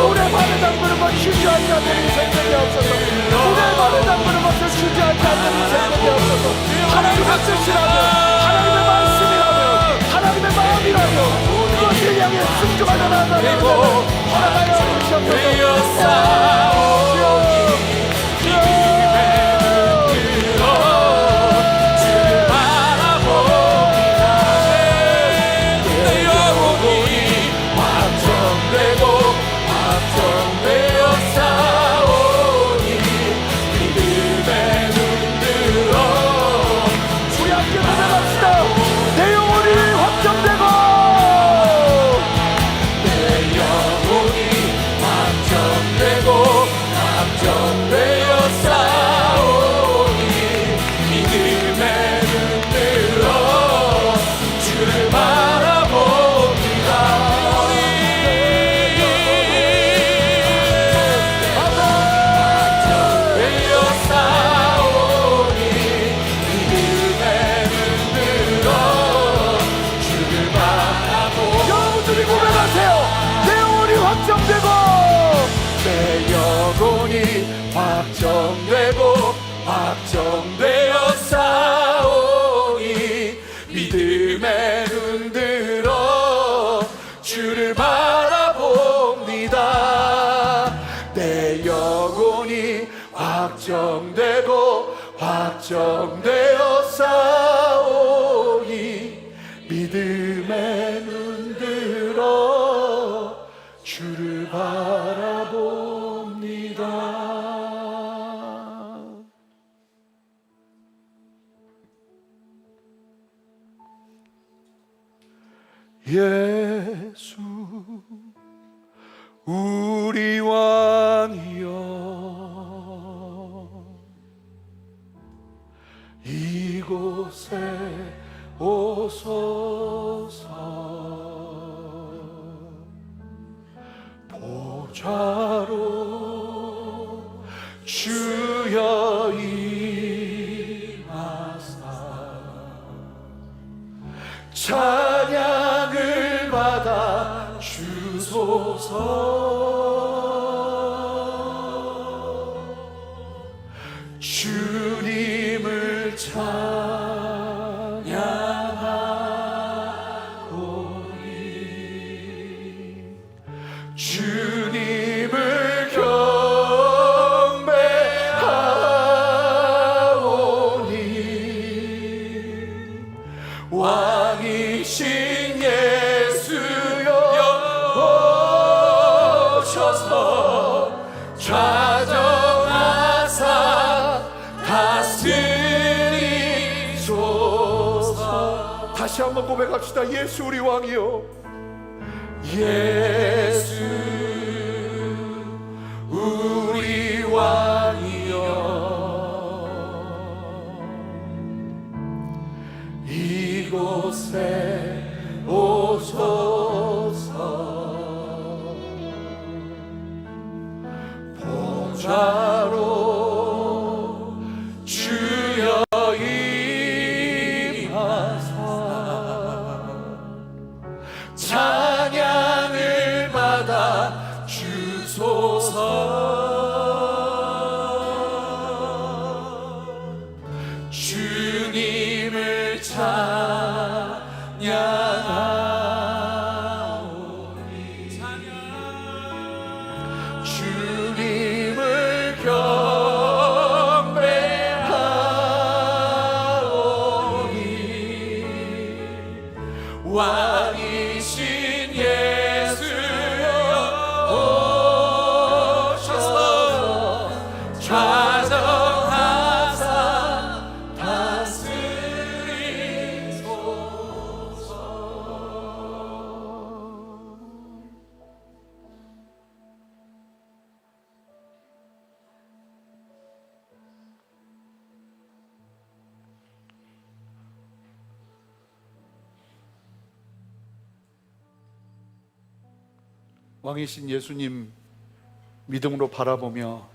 Speaker 2: 물에 발을 담그는 것 주저하지 않는 인생 되게 하옵소서. 물에 발을 담그는 것을 주저하지 않는 인생 되게 하옵소서. 하나님의 뜻이라면 하나님의 말씀이라면 하나님의 마음이라면 그것을 향해 순종하며 나아가는 허락하여 주시옵소서.
Speaker 3: 되고
Speaker 2: 믿음의 눈들어 주를 바라봅니다. 예수 우리 왕이여, 이곳에 오소서. 보좌로 주여 임하사 찬양을 받아 주소서. 주님을 찬양하오니 주님을 경배하오니 왕이신 예수여 오셔서 좌정하사 다스리소서. 다시 한번 고백합시다. 예수 우리 왕이요, 예수 우리 왕이여, 이곳에 오소서. 보좌로 주여 임하사 찬양을 받아 주소서. 주님을 찬양하오니 주님을 경배하오니 왕이신 예수여 오셔서 좌정하사 다스리소서. 왕이신 예수님 믿음으로 바라보며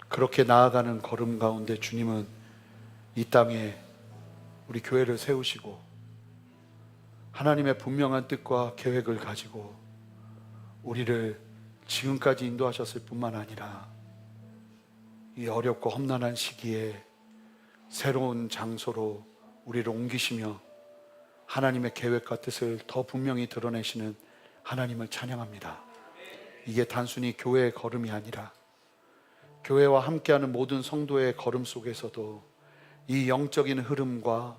Speaker 2: 그렇게 나아가는 걸음 가운데 주님은 이 땅에 우리 교회를 세우시고 하나님의 분명한 뜻과 계획을 가지고 우리를 지금까지 인도하셨을 뿐만 아니라 이 어렵고 험난한 시기에 새로운 장소로 우리를 옮기시며 하나님의 계획과 뜻을 더 분명히 드러내시는 하나님을 찬양합니다. 이게 단순히 교회의 걸음이 아니라 교회와 함께하는 모든 성도의 걸음 속에서도 이 영적인 흐름과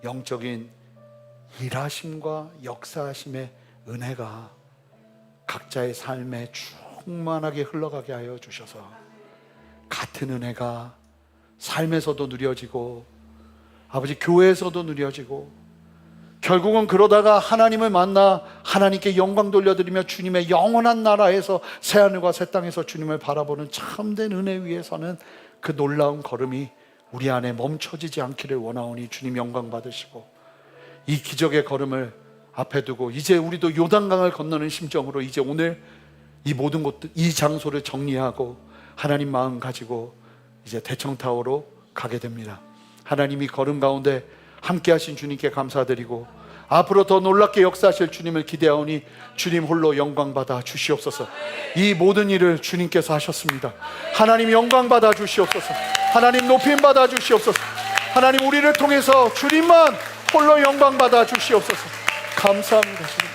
Speaker 2: 영적인 일하심과 역사하심의 은혜가 각자의 삶에 충만하게 흘러가게 하여 주셔서 같은 은혜가 삶에서도 누려지고 아버지 교회에서도 누려지고 결국은 그러다가 하나님을 만나 하나님께 영광 돌려드리며 주님의 영원한 나라에서 새하늘과 새 땅에서 주님을 바라보는 참된 은혜 위에 서는 그 놀라운 걸음이 우리 안에 멈춰지지 않기를 원하오니 주님 영광 받으시고 이 기적의 걸음을 앞에 두고 이제 우리도 요단강을 건너는 심정으로 이제 오늘 이 모든 곳, 이 장소를 정리하고 하나님 마음 가지고 이제 대청타워로 가게 됩니다. 하나님이 걸음 가운데 함께 하신 주님께 감사드리고 앞으로 더 놀랍게 역사하실 주님을 기대하오니 주님 홀로 영광 받아 주시옵소서. 이 모든 일을 주님께서 하셨습니다. 하나님 영광 받아 주시옵소서. 하나님 높임 받아 주시옵소서. 하나님 우리를 통해서 주님만 홀로 영광 받아 주시옵소서. 감사합니다. 주님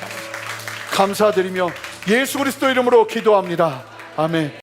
Speaker 2: 감사드리며 예수 그리스도 이름으로 기도합니다. 아멘.